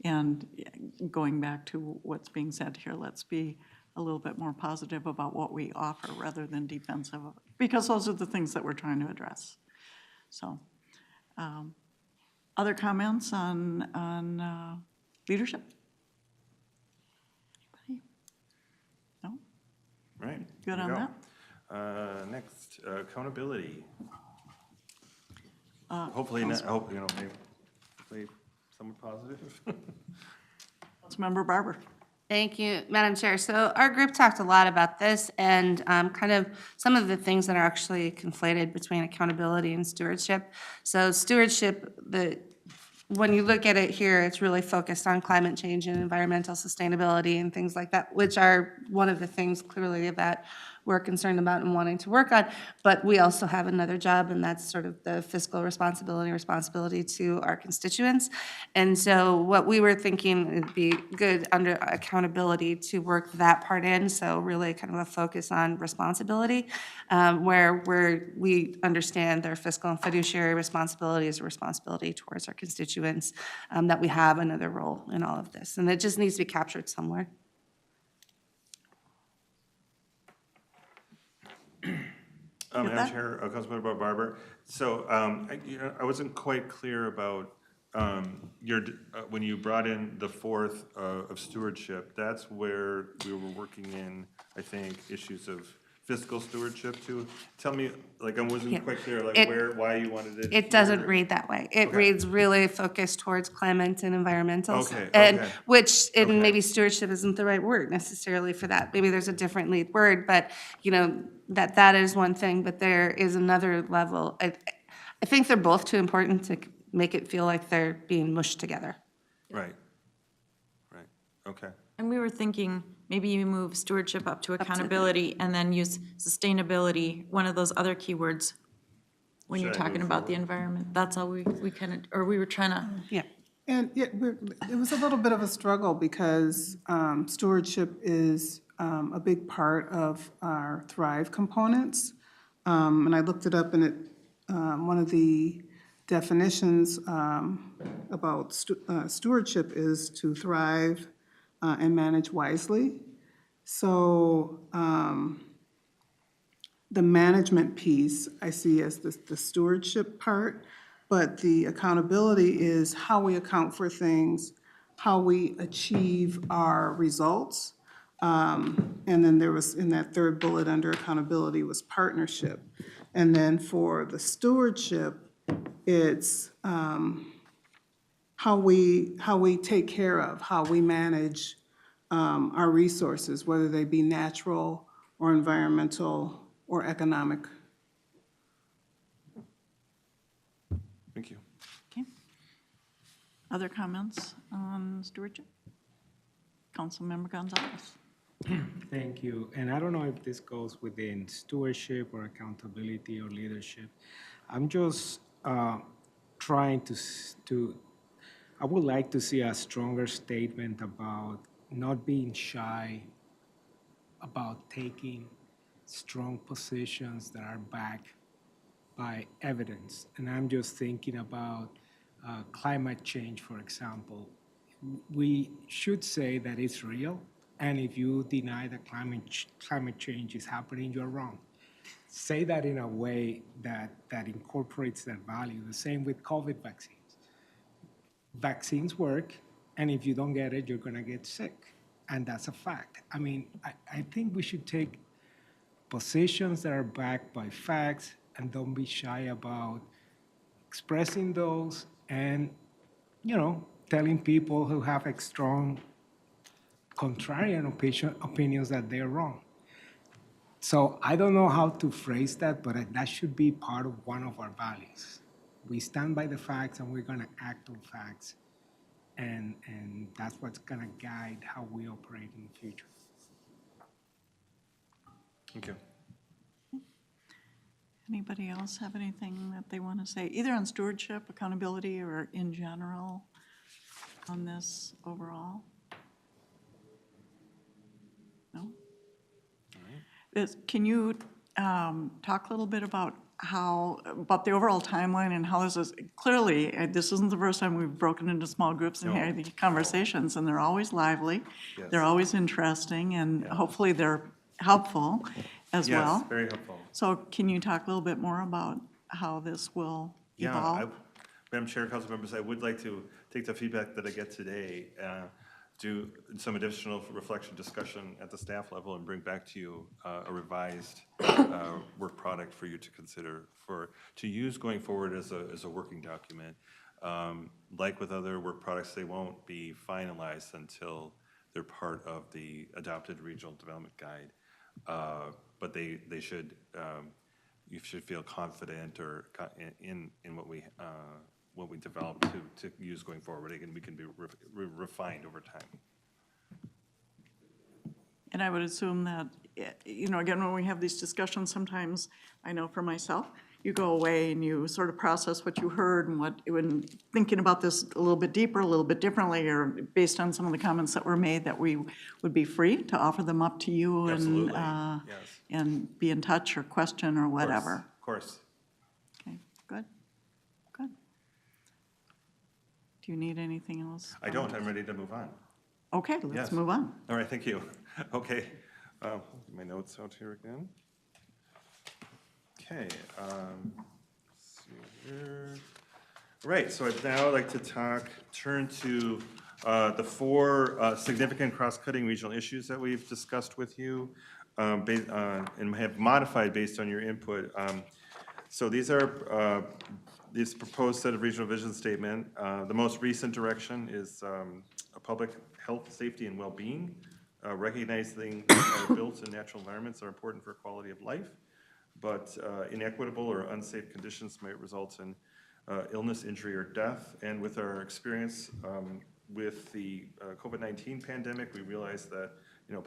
Speaker 1: And going back to what's being said here, let's be a little bit more positive about what we offer rather than defensive, because those are the things that we're trying to address. So, other comments on leadership? No?
Speaker 6: Right.
Speaker 1: Good on that?
Speaker 6: Next, accountability. Hopefully, maybe somewhat positive.
Speaker 1: Councilmember Barber.
Speaker 10: Thank you, Madam Chair. So our group talked a lot about this, and kind of some of the things that are actually conflated between accountability and stewardship. So stewardship, when you look at it here, it's really focused on climate change and environmental sustainability and things like that, which are one of the things clearly that we're concerned about and wanting to work on. But we also have another job, and that's sort of the fiscal responsibility to our constituents. And so what we were thinking would be good under accountability to work that part in, so really kind of a focus on responsibility, where we understand their fiscal and fiduciary responsibility is a responsibility towards our constituents, that we have another role in all of this. And it just needs to be captured somewhere.
Speaker 6: Madam Chair, Councilmember Barber. So I wasn't quite clear about when you brought in the fourth of stewardship. That's where we were working in, I think, issues of fiscal stewardship too. Tell me, I wasn't quite clear, why you wanted it.
Speaker 10: It doesn't read that way. It reads really focused towards climate and environmental.
Speaker 6: Okay.
Speaker 10: Maybe stewardship isn't the right word necessarily for that. Maybe there's a different lead word, but that is one thing, but there is another level. I think they're both too important to make it feel like they're being mushed together.
Speaker 6: Right. Okay.
Speaker 13: And we were thinking, maybe you move stewardship up to accountability and then use sustainability, one of those other keywords, when you're talking about the environment. That's all we kind of, or we were trying to.
Speaker 10: Yeah.
Speaker 9: And it was a little bit of a struggle, because stewardship is a big part of our Thrive components. And I looked it up, and one of the definitions about stewardship is to thrive and manage wisely. So the management piece I see as the stewardship part, but the accountability is how we account for things, how we achieve our results. And then there was, in that third bullet under accountability, was partnership. And then for the stewardship, it's how we take care of, how we manage our resources, whether they be natural or environmental or economic.
Speaker 6: Thank you.
Speaker 1: Okay. Other comments on stewardship? Councilmember Gonzalez.
Speaker 14: Thank you. And I don't know if this goes within stewardship or accountability or leadership. I'm just trying to, I would like to see a stronger statement about not being shy about taking strong positions that are backed by evidence. And I'm just thinking about climate change, for example. We should say that it's real, and if you deny that climate change is happening, you're wrong. Say that in a way that incorporates that value. The same with COVID vaccines. Vaccines work, and if you don't get it, you're gonna get sick, and that's a fact. I mean, I think we should take positions that are backed by facts and don't be shy about expressing those and, telling people who have strong contrarian opinions that they're wrong. So I don't know how to phrase that, but that should be part of one of our values. We stand by the facts and we're gonna act on facts. And that's what's gonna guide how we operate in the future.
Speaker 6: Thank you.
Speaker 1: Anybody else have anything that they want to say, either on stewardship, accountability, or in general on this overall? No? Can you talk a little bit about about the overall timeline and how this is, clearly, this isn't the first time we've broken into small groups and had these conversations, and they're always lively, they're always interesting, and hopefully they're helpful as well.
Speaker 6: Yes, very helpful.
Speaker 1: So can you talk a little bit more about how this will evolve?
Speaker 6: Madam Chair, council members, I would like to take the feedback that I get today, do some additional reflection discussion at the staff level and bring back to you a revised work product for you to consider to use going forward as a working document. Like with other work products, they won't be finalized until they're part of the adopted regional development guide. But they should, you should feel confident or in what we develop to use going forward. Again, we can be refined over time.
Speaker 1: And I would assume that, again, when we have these discussions, sometimes, I know for myself, you go away and you sort of process what you heard and when thinking about this a little bit deeper, a little bit differently, or based on some of the comments that were made, that we would be free to offer them up to you and be in touch or question or whatever.
Speaker 6: Of course.
Speaker 1: Okay, good. Do you need anything else?
Speaker 6: I don't. I'm ready to move on.
Speaker 1: Okay, let's move on.
Speaker 6: All right, thank you. Okay, get my notes out here again. Okay, let's see here. Right, so I'd now like to turn to the four significant cross-cutting regional issues that we've discussed with you and have modified based on your input. So these are this proposed set of regional vision statement. The most recent direction is a public health, safety, and well-being, recognizing that our built and natural environments are important for quality of life, but inequitable or unsafe conditions might result in illness, injury, or death. And with our experience with the COVID-19 pandemic, we realized that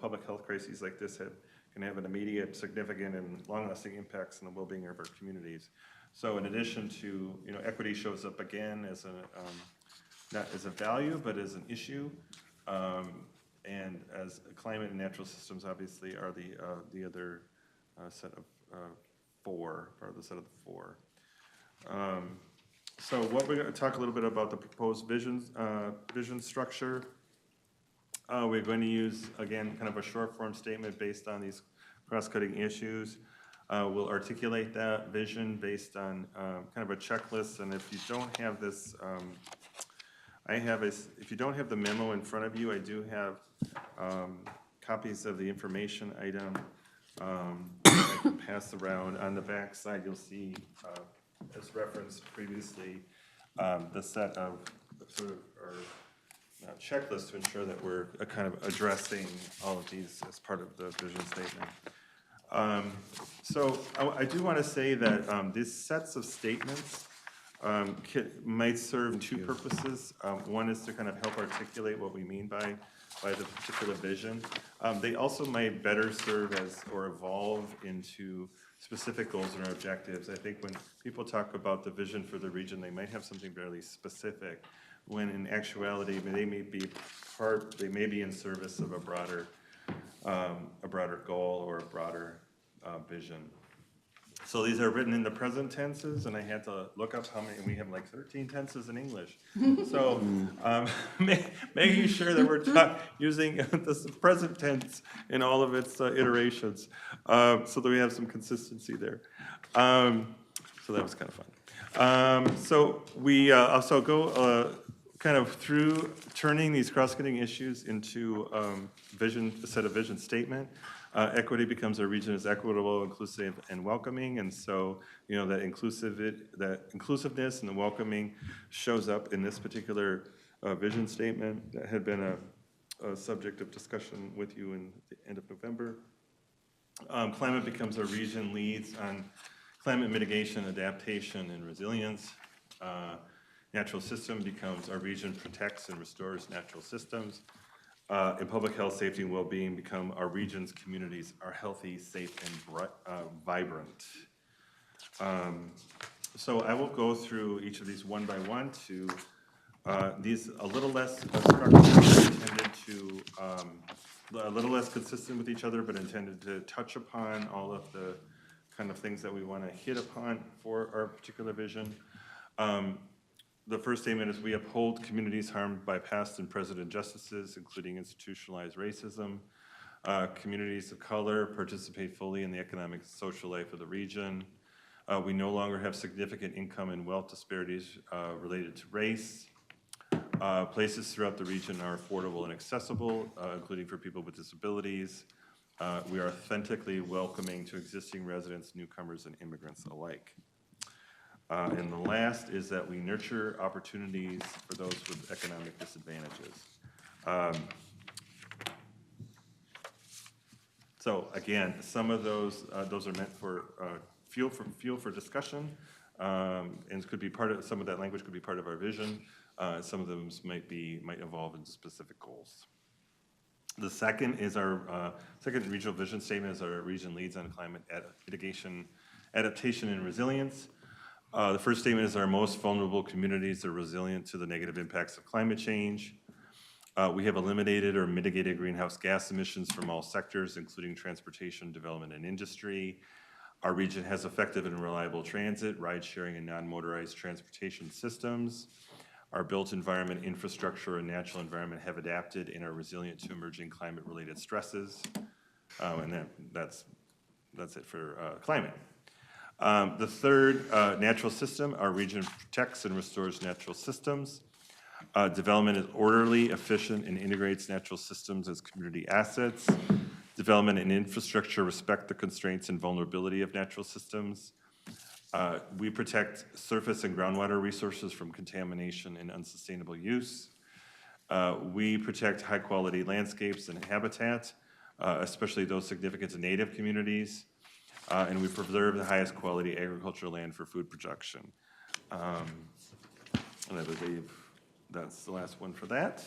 Speaker 6: public health crises like this can have an immediate, significant, and long-lasting impacts on the well-being of our communities. So in addition to, equity shows up again as not as a value, but as an issue. And as climate and natural systems obviously are the other set of four, part of the set of the four. So what we're going to talk a little bit about the proposed vision structure. We're going to use, again, kind of a short form statement based on these cross-cutting issues. We'll articulate that vision based on kind of a checklist, and if you don't have this, if you don't have the memo in front of you, I do have copies of the information item I can pass around. On the back side, you'll see, as referenced previously, the set of sort of our checklist to ensure that we're kind of addressing all of these as part of the vision statement. So I do want to say that these sets of statements might serve two purposes. One is to kind of help articulate what we mean by the particular vision. They also might better serve as, or evolve into specific goals and objectives. I think when people talk about the vision for the region, they might have something fairly specific, when in actuality, they may be in service of a broader goal or a broader vision. So these are written in the present tenses, and I had to look up how many, and we have like 13 tenses in English. So making sure that we're using the present tense in all of its iterations, so that we have some consistency there. So that was kind of fun. So we also go kind of through turning these cross-cutting issues into a set of vision statement. Equity becomes a region is equitable, inclusive, and welcoming, and so that inclusiveness and the welcoming shows up in this particular vision statement that had been a subject of discussion with you in the end of November. Climate becomes a region leads on climate mitigation, adaptation, and resilience. Natural system becomes our region protects and restores natural systems. And public health, safety, and well-being become our region's communities are healthy, safe, and vibrant. So I will go through each of these one by one to these a little less structured, intended to a little less consistent with each other, but intended to touch upon all of the kind of things that we want to hit upon for our particular vision. The first statement is we uphold communities harmed by past and present injustices, including institutionalized racism. Communities of color participate fully in the economic and social life of the region. We no longer have significant income and wealth disparities related to race. Places throughout the region are affordable and accessible, including for people with disabilities. We are authentically welcoming to existing residents, newcomers, and immigrants alike. And the last is that we nurture opportunities for those with economic disadvantages. So again, some of those are meant for fuel for discussion, and could be part of some of that language could be part of our vision. Some of them might evolve into specific goals. The second is our second regional vision statement is our region leads on climate mitigation, adaptation, and resilience. The first statement is our most vulnerable communities are resilient to the negative impacts of climate change. We have eliminated or mitigated greenhouse gas emissions from all sectors, including transportation, development, and industry. Our region has effective and reliable transit, ride-sharing, and non-motorized transportation systems. Our built environment, infrastructure, and natural environment have adapted and are resilient to emerging climate-related stresses. And that's it for climate. The third, natural system, our region protects and restores natural systems. Development is orderly, efficient, and integrates natural systems as community assets. Development and infrastructure respect the constraints and vulnerability of natural systems. We protect surface and groundwater resources from contamination and unsustainable use. We protect high-quality landscapes and habitat, especially those significant to Native communities. And we preserve the highest quality agricultural land for food production. And I believe that's the last one for that.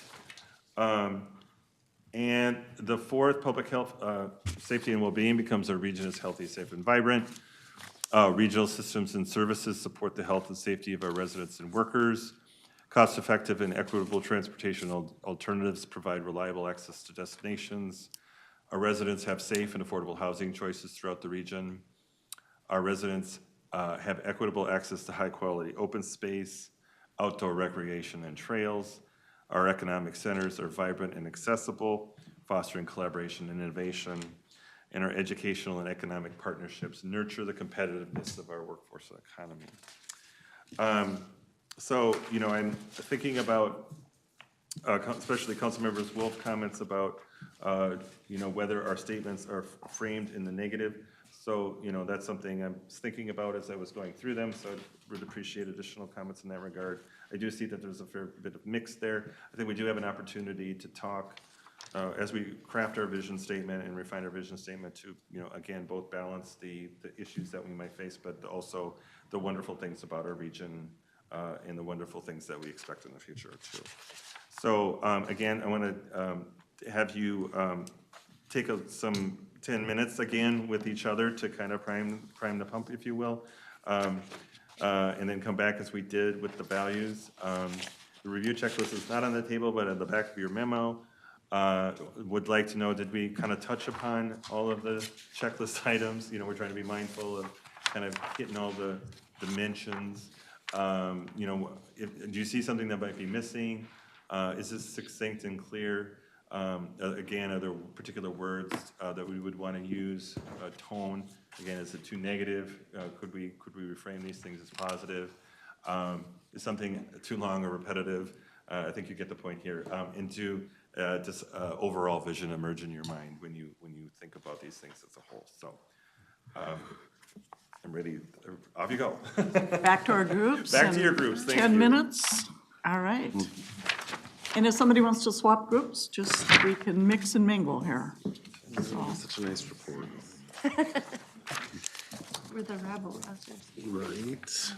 Speaker 6: And the fourth, public health, safety, and well-being becomes our region is healthy, safe, and vibrant. Regional systems and services support the health and safety of our residents and workers. Cost-effective and equitable transportation alternatives provide reliable access to destinations. Our residents have safe and affordable housing choices throughout the region. Our residents have equitable access to high-quality open space, outdoor recreation, and trails. Our economic centers are vibrant and accessible, fostering collaboration and innovation. And our educational and economic partnerships nurture the competitiveness of our workforce economy. So, I'm thinking about, especially Councilmember Wolf comments about, whether our statements are framed in the negative. So, that's something I was thinking about as I was going through them, so I would appreciate additional comments in that regard. I do see that there's a fair bit of mix there. I think we do have an opportunity to talk as we craft our vision statement and refine our vision statement to, again, both balance the issues that we might face, but also the wonderful things about our region and the wonderful things that we expect in the future too. So again, I want to have you take some 10 minutes again with each other to kind of prime the pump, if you will, and then come back as we did with the values. The review checklist is not on the table, but at the back of your memo. Would like to know, did we kind of touch upon all of the checklist items? You know, we're trying to be mindful of kind of hitting all the dimensions. You know, do you see something that might be missing? Is this succinct and clear? Again, are there particular words that we would want to use? Tone, again, is it too negative? Could we reframe these things as positive? Is something too long or repetitive? I think you get the point here. Into just overall vision emerge in your mind when you think about these things as a whole. So I'm ready. Off you go.
Speaker 1: Back to our groups.
Speaker 6: Back to
Speaker 1: and
Speaker 6: your groups. Thank
Speaker 1: 10
Speaker 6: you.
Speaker 1: minutes. All right. And if somebody wants to swap groups, just, we can mix and mingle here.
Speaker 5: Such a nice report.
Speaker 10: We're the rebels.
Speaker 5: Right.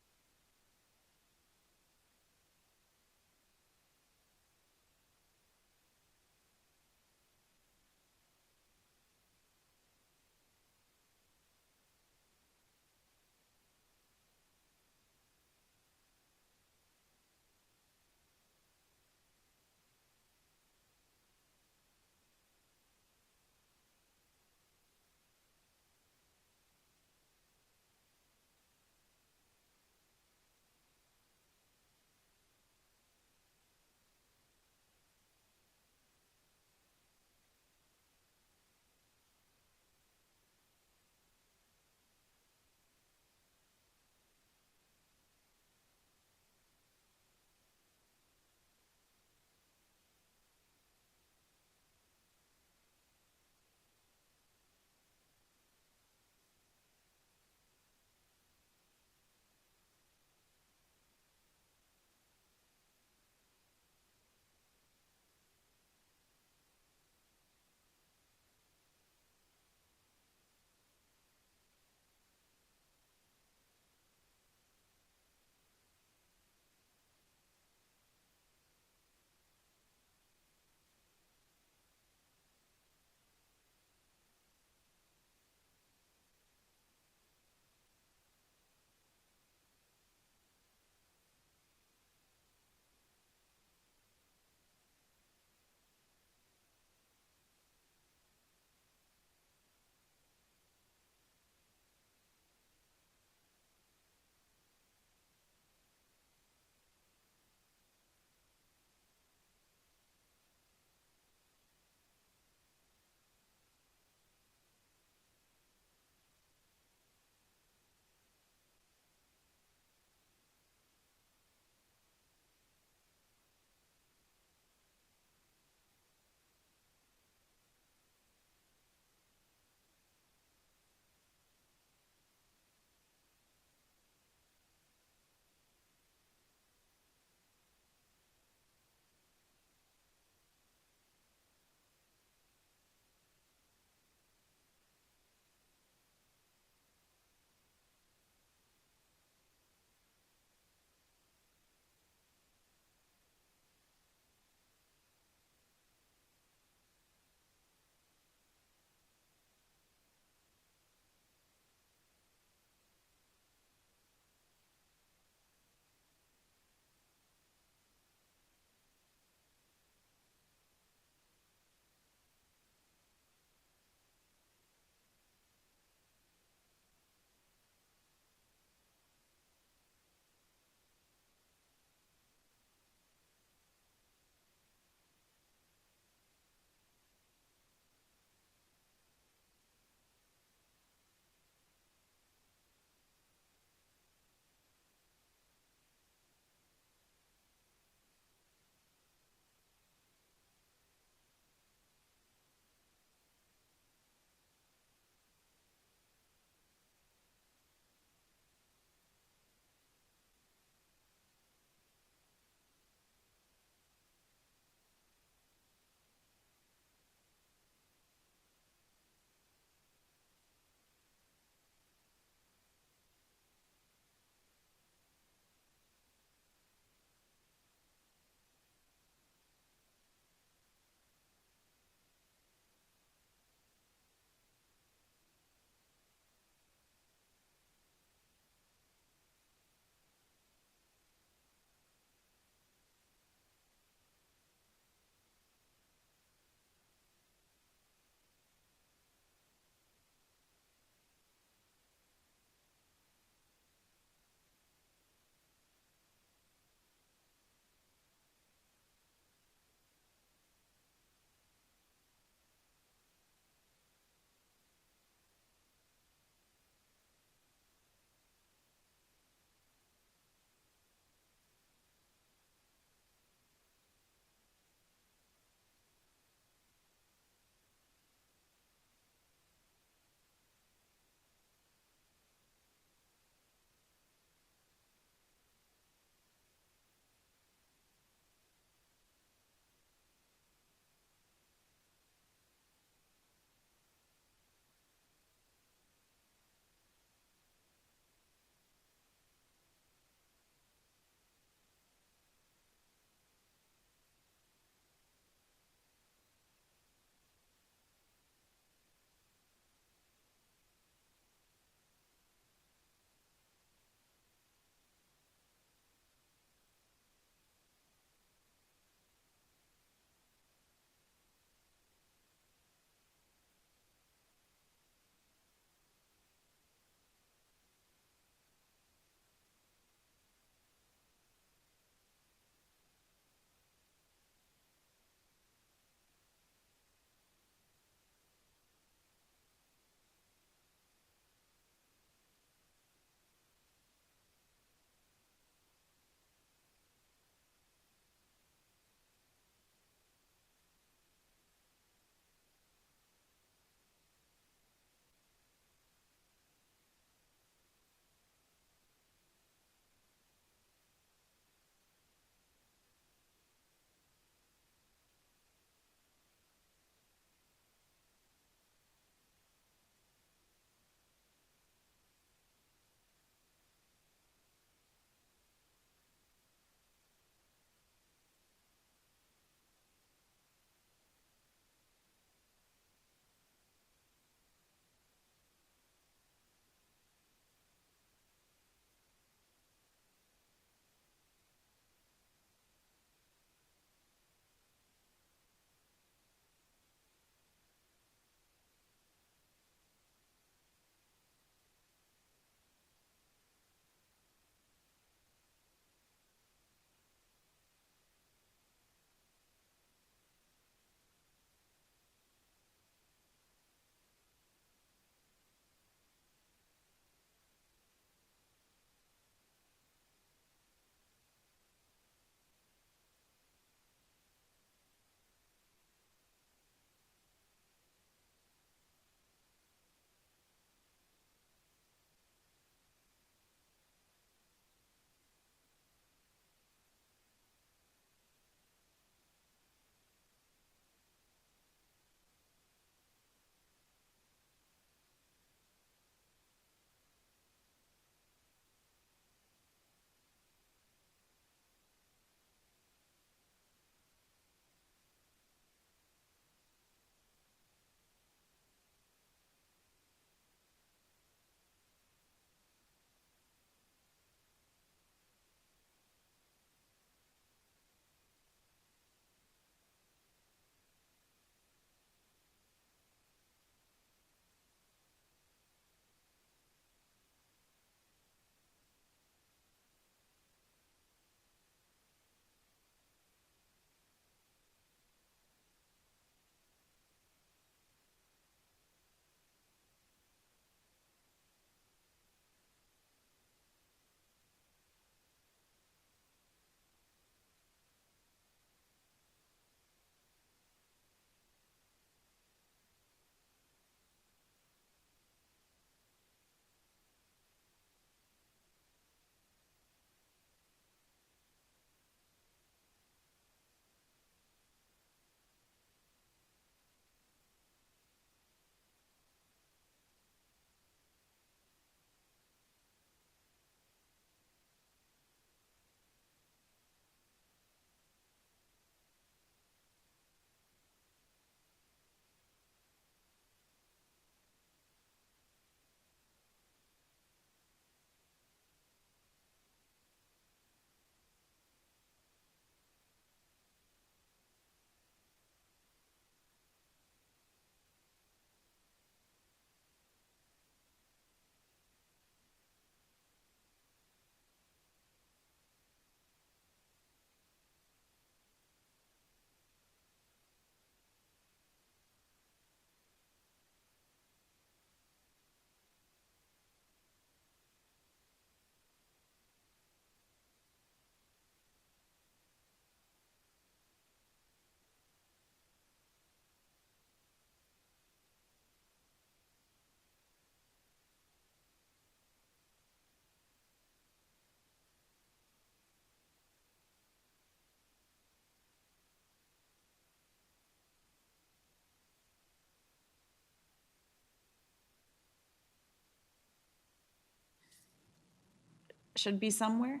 Speaker 13: should be somewhere,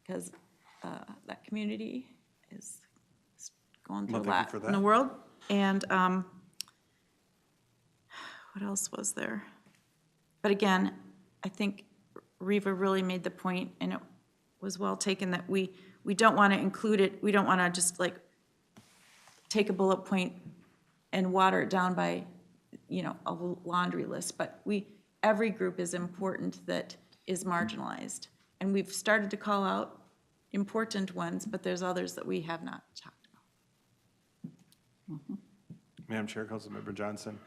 Speaker 13: because that community is going through a
Speaker 6: Well, thank you
Speaker 13: lot
Speaker 6: for
Speaker 13: in the
Speaker 6: that.
Speaker 13: world. And what else was there? But again, I think Reva really made the point, and it was well taken, that we don't want to include it, we don't want to just like take a bullet point and water it down by, you know, a laundry list, but every group is important that is marginalized. And we've started to call out important ones, but there's others that we have not talked about.
Speaker 6: Madam Chair, Councilmember Johnson.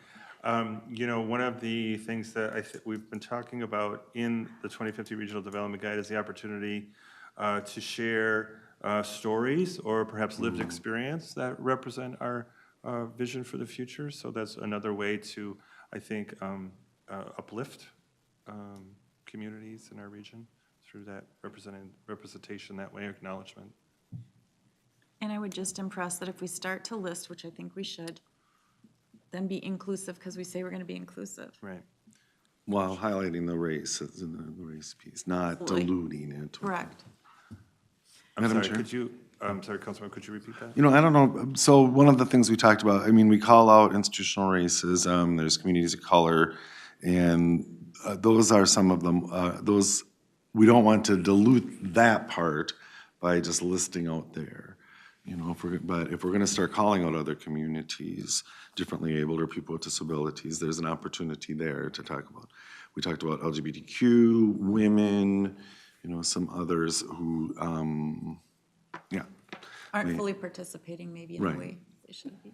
Speaker 6: You know, one of the things that we've been talking about in the 2050 Regional Development Guide is the opportunity to share stories or perhaps lived experience that represent our vision for the future. So that's another way to, I think, uplift communities in our region through that representation that way, acknowledgement.
Speaker 13: And I would just impress that if we start to list, which I think we should, then be inclusive, because we say we're going to be inclusive.
Speaker 6: Right.
Speaker 5: While highlighting the race, the race piece, not
Speaker 13: Absolutely.
Speaker 5: diluting it.
Speaker 13: Correct.
Speaker 6: I'm
Speaker 5: Madam
Speaker 6: sorry,
Speaker 5: Chair?
Speaker 6: could you, sorry, Councilman, could you repeat that?
Speaker 5: You know, I don't know, so one of the things we talked about, I mean, we call out institutional races, there's communities of color, and those are some of them, we don't want to dilute that part by just listing out there. You know, but if we're gonna start calling out other communities, differently abled or people with disabilities, there's an opportunity there to talk about. We talked about LGBTQ, women, you know, some others who,
Speaker 13: Aren't fully participating maybe in the
Speaker 5: Right.
Speaker 13: way they should be.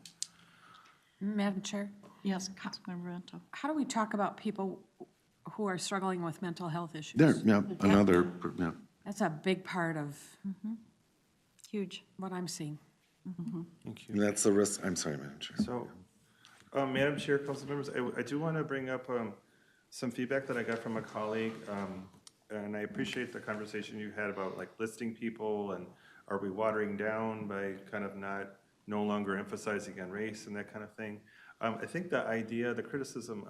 Speaker 3: Madam Chair,
Speaker 1: Yes, Councilmember Rento.
Speaker 3: how do we talk about people who are struggling with mental health issues?
Speaker 5: there, yeah, another, yeah.
Speaker 3: That's a big part of
Speaker 13: Huge.
Speaker 3: what I'm seeing.
Speaker 6: Thank you.
Speaker 5: And that's the risk, I'm sorry, Madam Chair.
Speaker 6: So, Madam Chair, council members, I do want to bring up some feedback that I got from a colleague, and I appreciate the conversation you had about like listing people and are we watering down by kind of no longer emphasizing on race and that kind of thing. I think the idea, the criticism,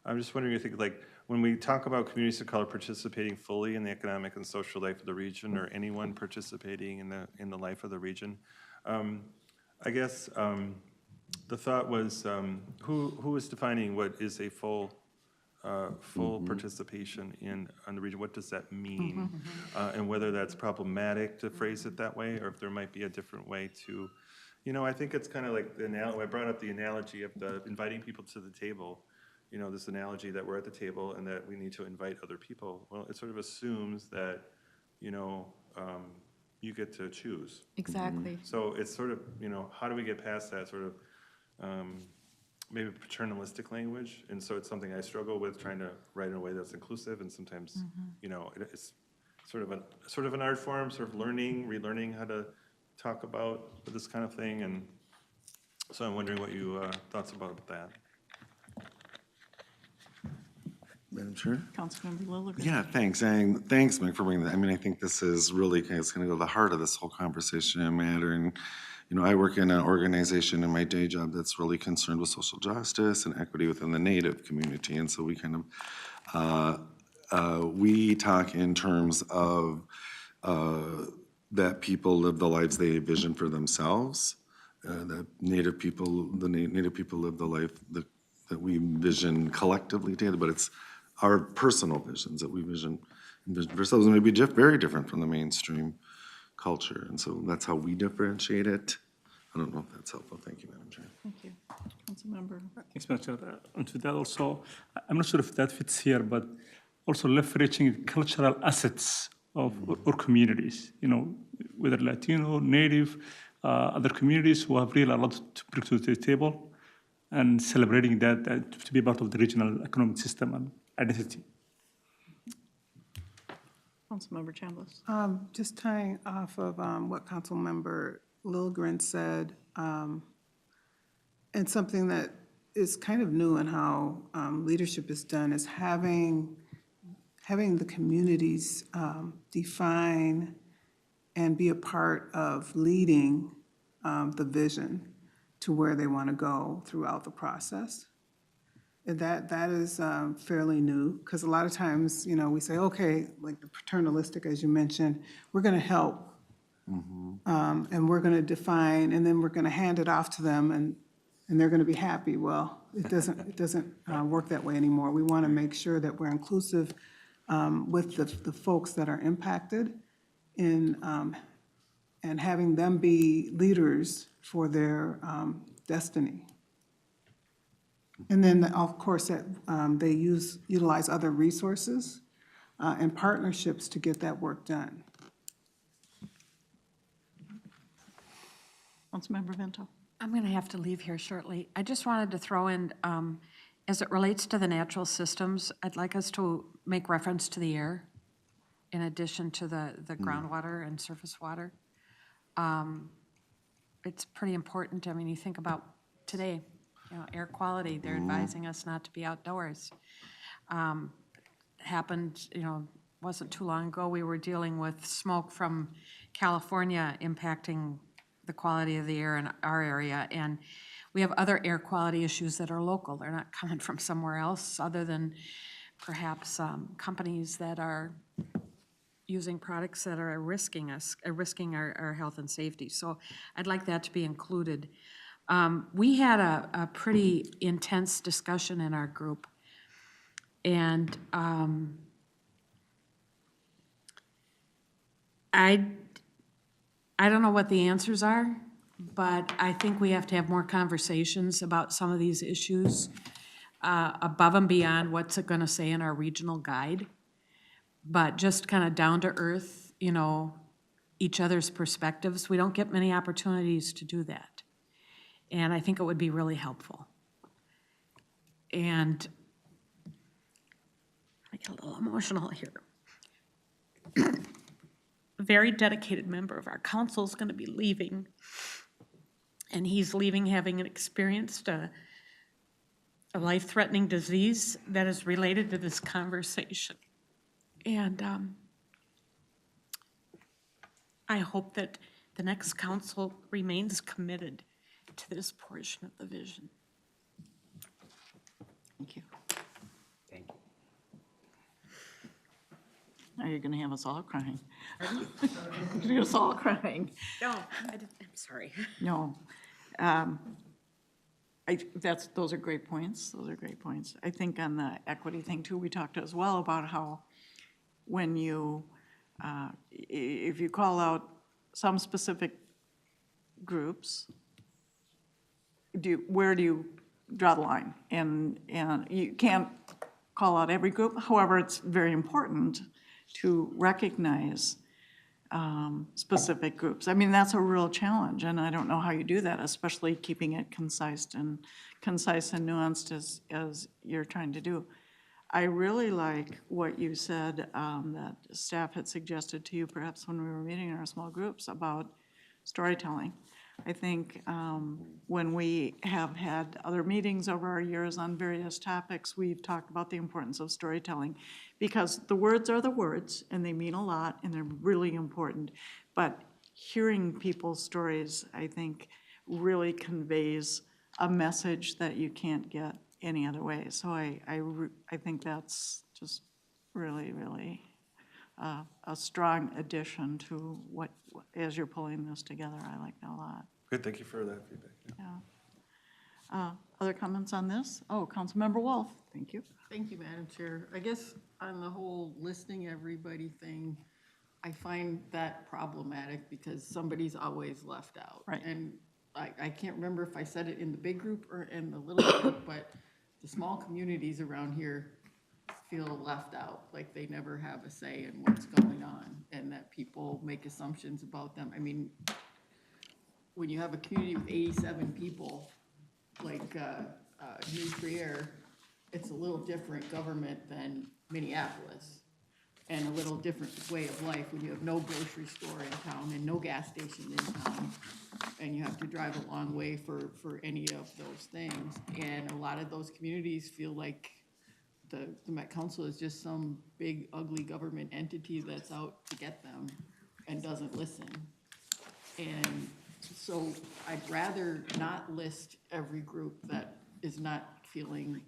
Speaker 6: I'm just wondering, I think like when we talk about communities of color participating fully in the economic and social life of the region, or anyone participating in the life of the region, I guess the thought was, who is defining what is a full participation on the region? What does that mean? And whether that's problematic to phrase it that way, or if there might be a different way to, you know, I think it's kind of like I brought up the analogy of inviting people to the table. You know, this analogy that we're at the table and that we need to invite other people. Well, it sort of assumes that, you know, you get to choose.
Speaker 3: Exactly.
Speaker 6: So it's sort of, you know, how do we get past that sort of maybe paternalistic language? And so it's something I struggle with, trying to write in a way that's inclusive, and sometimes, you know, it's sort of an art form, sort of relearning how to talk about this kind of thing. And so I'm wondering what you thoughts about that.
Speaker 5: Madam Chair?
Speaker 1: Councilmember Lilligren.
Speaker 5: Yeah, thanks, and thanks, Mike, for bringing that. I mean, I think this is really, it's gonna go to the heart of this whole conversation and matter. And, you know, I work in an organization in my day job that's really concerned with social justice and equity within the Native community. And so we kind of, we talk in terms of that people live the lives they envision for themselves. That Native people live the life that we envision collectively together, but it's our personal visions that we envision for ourselves, and maybe very different from the mainstream culture. And so that's how we differentiate it. I don't know if that's helpful. Thank you, Madam Chair.
Speaker 1: Thank you. Councilmember.
Speaker 4: Thanks, Madam Chair. And to that also, I'm not sure if that fits here, but also leveraging cultural assets of our communities, you know, whether Latino, Native, other communities who have really a lot to bring to the table, and celebrating that to be part of the regional economic system and identity.
Speaker 1: Councilmember Chambliss.
Speaker 9: Just tying off of what Councilmember Lilligren said, and something that is kind of new in how leadership is done is having the communities define and be a part of leading the vision to where they want to go throughout the process. That is fairly new, because a lot of times, you know, we say, okay, like the paternalistic, as you mentioned, we're going to help. And we're going to define, and then we're going to hand it off to them, and they're going to be happy. Well, it doesn't work that way anymore. We want to make sure that we're inclusive with the folks that are impacted in, and having them be leaders for their destiny. And then, of course, that they utilize other resources and partnerships to get that work done.
Speaker 1: Councilmember Vento.
Speaker 3: I'm going to have to leave here shortly. I just wanted to throw in, as it relates to the natural systems, I'd like us to make reference to the air in addition to the groundwater and surface water. It's pretty important. I mean, you think about today, you know, air quality, they're advising us not to be outdoors. Happened, you know, wasn't too long ago, we were dealing with smoke from California impacting the quality of the air in our area, and we have other air quality issues that are local. They're not coming from somewhere else other than perhaps companies that are using products that are risking our health and safety. So I'd like that to be included. We had a pretty intense discussion in our group, and I don't know what the answers are, but I think we have to have more conversations about some of these issues above and beyond what's it gonna say in our regional guide. But just kind of down to earth, you know, each other's perspectives. We don't get many opportunities to do that. And I think it would be really helpful. And I get a little emotional here. A very dedicated member of our council is going to be leaving. And he's leaving having experienced a life-threatening disease that is related to this conversation. And I hope that the next council remains committed to this portion of the vision.
Speaker 1: Thank you. Thank you. Now you're going to have us all crying. You're going to get us all crying.
Speaker 3: No, I'm sorry.
Speaker 1: No. Those are great points. Those are great points. I think on the equity thing too, we talked as well about how when you, if you call out some specific groups, where do you draw the line? And you can't call out every group. However, it's very important to recognize specific groups. I mean, that's a real challenge, and I don't know how you do that, especially keeping it concise and nuanced as you're trying to do. I really like what you said that staff had suggested to you perhaps when we were meeting in our small groups about storytelling. I think when we have had other meetings over our years on various topics, we've talked about the importance of storytelling because the words are the words and they mean a lot and they're really important. But hearing people's stories, I think, really conveys a message that you can't get any other way. So I think that's just really, really a strong addition to what, as you're pulling this together, I like that a lot.
Speaker 6: Good, thank you for that feedback.
Speaker 1: Yeah. Other comments on this? Oh, Councilmember Wolf, thank you.
Speaker 12: Thank you, Madam Chair. I guess on the whole listing everybody thing, I find that problematic because somebody's always left out.
Speaker 1: Right.
Speaker 12: And I can't remember if I said it in the big group or in the little group, but the small communities around here feel left out, like they never have a say in what's going on and that people make assumptions about them. I mean, when you have a community with 87 people, like New Trier, it's a little different government than Minneapolis and a little different way of life when you have no grocery store in town and no gas station in town and you have to drive a long way for any of those things. And a lot of those communities feel like the Met Council is just some big ugly government entity that's out to get them and doesn't listen. And so I'd rather not list every group that is not feeling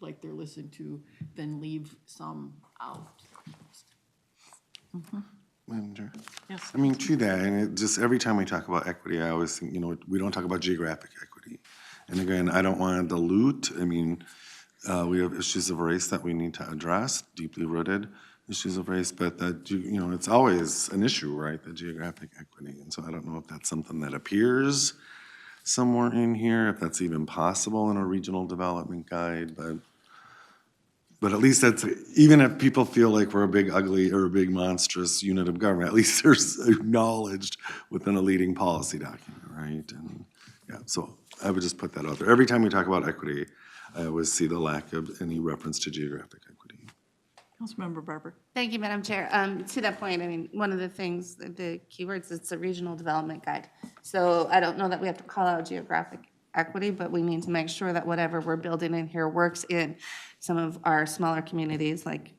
Speaker 12: like they're listened to than leave some out.
Speaker 5: Madam Chair?
Speaker 1: Yes.
Speaker 5: I mean, to that, and it just, every time we talk about equity, I always think, we don't talk about geographic equity. And again, I don't want to dilute, I mean, we have issues of race that we need to address, deeply rooted issues of race, but that, it's always an issue, right, the geographic equity. And so I don't know if that's something that appears somewhere in here, if that's even possible in a regional development guide, but at least that's, even if people feel like we're a big ugly or a big monstrous unit of government, at least there's acknowledged within a leading policy document, right? And yeah, so I would just put that out there. Every time we talk about equity, I always see the lack of any reference to geographic equity.
Speaker 1: Councilmember Barber.
Speaker 10: Thank you, Madam Chair. To that point, I mean, one of the things, the keywords, it's a regional development guide. So I don't know that we have to call out geographic equity, but we need to make sure that whatever we're building in here works in some of our smaller communities, like,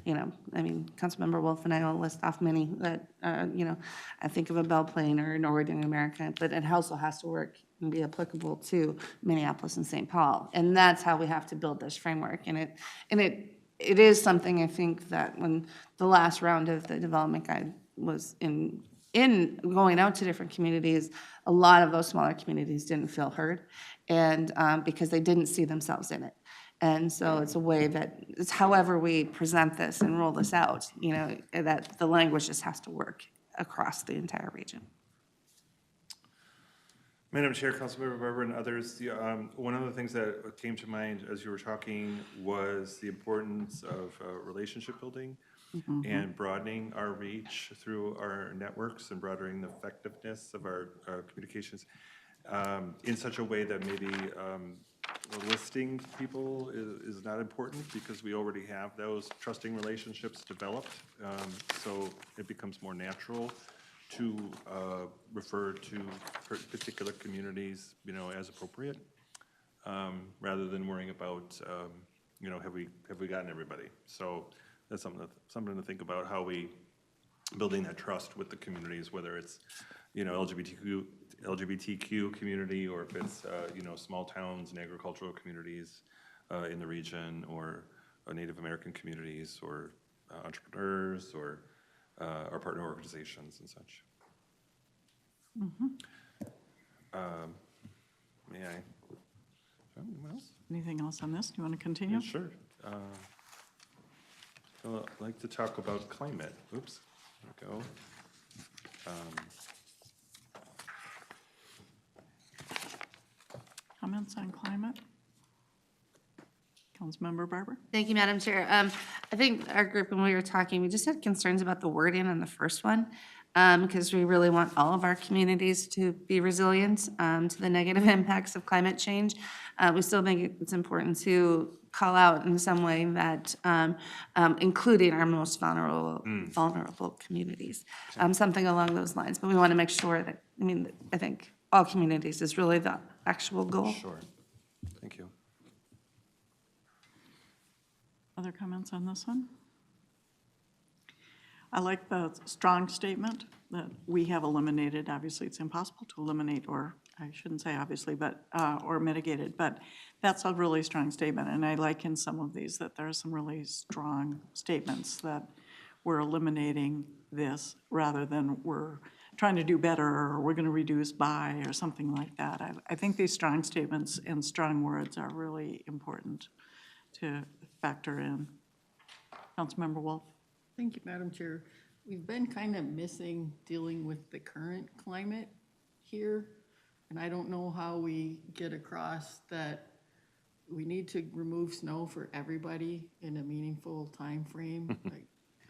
Speaker 10: I mean, Councilmember Wolf and I will list off many that, I think of a Belle Plaine or Northern America, but it also has to work and be applicable to Minneapolis and St. Paul. And that's how we have to build this framework. And it is something I think that when the last round of the development guide was in going out to different communities, a lot of those smaller communities didn't feel heard, and because they didn't see themselves in it. And so it's a way that, it's however we present this and roll this out, that the language just has to work across the entire region.
Speaker 6: Madam Chair, Councilmember Barber and others, one of the things that came to mind as you were talking was the importance of relationship building and broadening our reach through our networks and broadening the effectiveness of our communications in such a way that maybe listing people is not important because we already have those trusting relationships developed. So it becomes more natural to refer to particular communities, as appropriate, rather than worrying about, have we gotten everybody? So that's something to think about, how we building that trust with the communities, whether it's, LGBTQ community, or if it's, small towns and agricultural communities in the region, or Native American communities, or entrepreneurs, or our partner organizations and such. May I? Anyone else?
Speaker 1: Anything else on this? Do you want to continue?
Speaker 6: Yeah, sure. I'd like to talk about climate. Oops, there we go.
Speaker 1: Comments on climate? Councilmember Barber?
Speaker 10: Thank you, Madam Chair. I think our group, when we were talking, we just had concerns about the wording on the first one, because we really want all of our communities to be resilient to the negative impacts of climate change. We still think it's important to call out in some way that including our most vulnerable communities, something along those lines. But we want to make sure that, I think all communities is really the actual goal.
Speaker 6: Sure. Thank you.
Speaker 1: Other comments on this one? I like the strong statement that we have eliminated, obviously it's impossible to eliminate, or I shouldn't say obviously, but, or mitigate it, but that's a really strong statement. And I like in some of these that there are some really strong statements that we're eliminating this rather than we're trying to do better, or we're gonna reduce by, or something like that. I think these strong statements and strong words are really important to factor in. Councilmember Wolf?
Speaker 12: Thank you, Madam Chair. We've been kind of missing dealing with the current climate here, and I don't know how we get across that we need to remove snow for everybody in a meaningful time frame.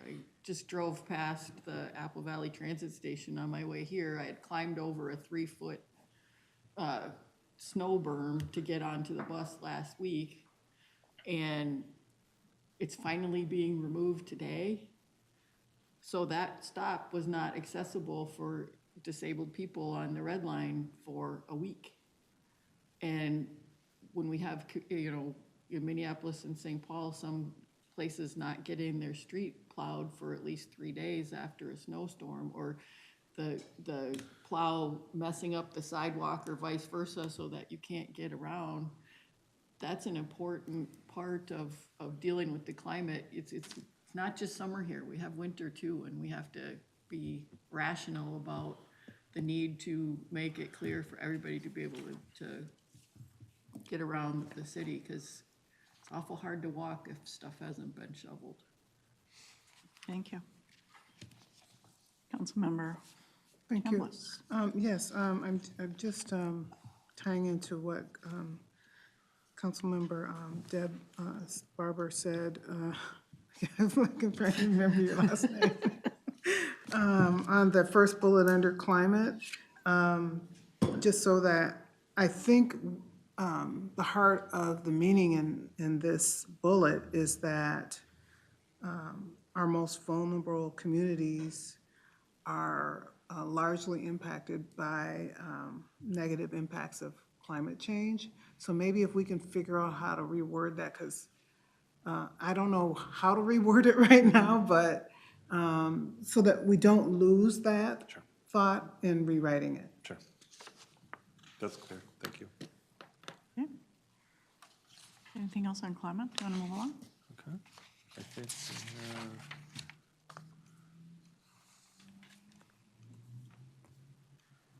Speaker 12: I just drove past the Apple Valley Transit Station on my way here. I had climbed over a 3-foot snow berm to get onto the bus last week, and it's finally being removed today. So that stop was not accessible for disabled people on the Red Line for a week. And when we have, in Minneapolis and St. Paul, some places not getting their street plowed for at least 3 days after a snowstorm, or the plow messing up the sidewalk or vice versa so that you can't get around. that's an important part of dealing with the climate. It's not just summer here, we have winter too, and we have to be rational about the need to make it clear for everybody to be able to get around the city, because it's awful hard to walk if stuff hasn't been shoveled.
Speaker 1: Thank you. Councilmember
Speaker 9: Thank you.
Speaker 1: Chambliss.
Speaker 9: Yes, I'm just tying into what Councilmember Deb Barber said. If I can try to remember your last name. On the first bullet under climate, just so that I think the heart of the meaning in this bullet is that our most vulnerable communities are largely impacted by negative impacts of climate change. So maybe if we can figure out how to reword that, because I don't know how to reword it right now, but so that we don't lose that thought in rewriting it.
Speaker 6: Sure. That's clear. Thank you.
Speaker 1: Okay. Anything else on climate? Do you want to move along?
Speaker 6: Okay. I think we have...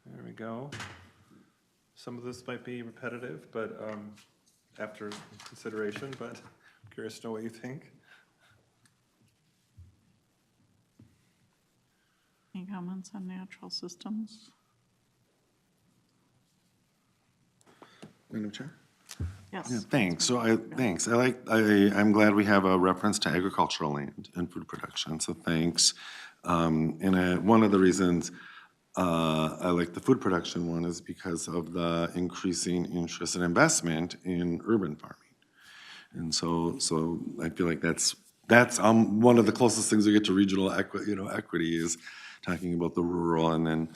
Speaker 6: There we go. Some of this might be repetitive, but after consideration, but I'm curious to know what you think.
Speaker 1: Any comments on natural systems?
Speaker 5: Madam Chair?
Speaker 1: Yes.
Speaker 5: Yeah, thanks. So I'm glad we have a reference to agricultural land and food production, so thanks. One of the reasons I like the food production one is because of the increasing interest and investment in urban farming. And so I feel like that's one of the closest things we get to regional equity is talking about the rural and then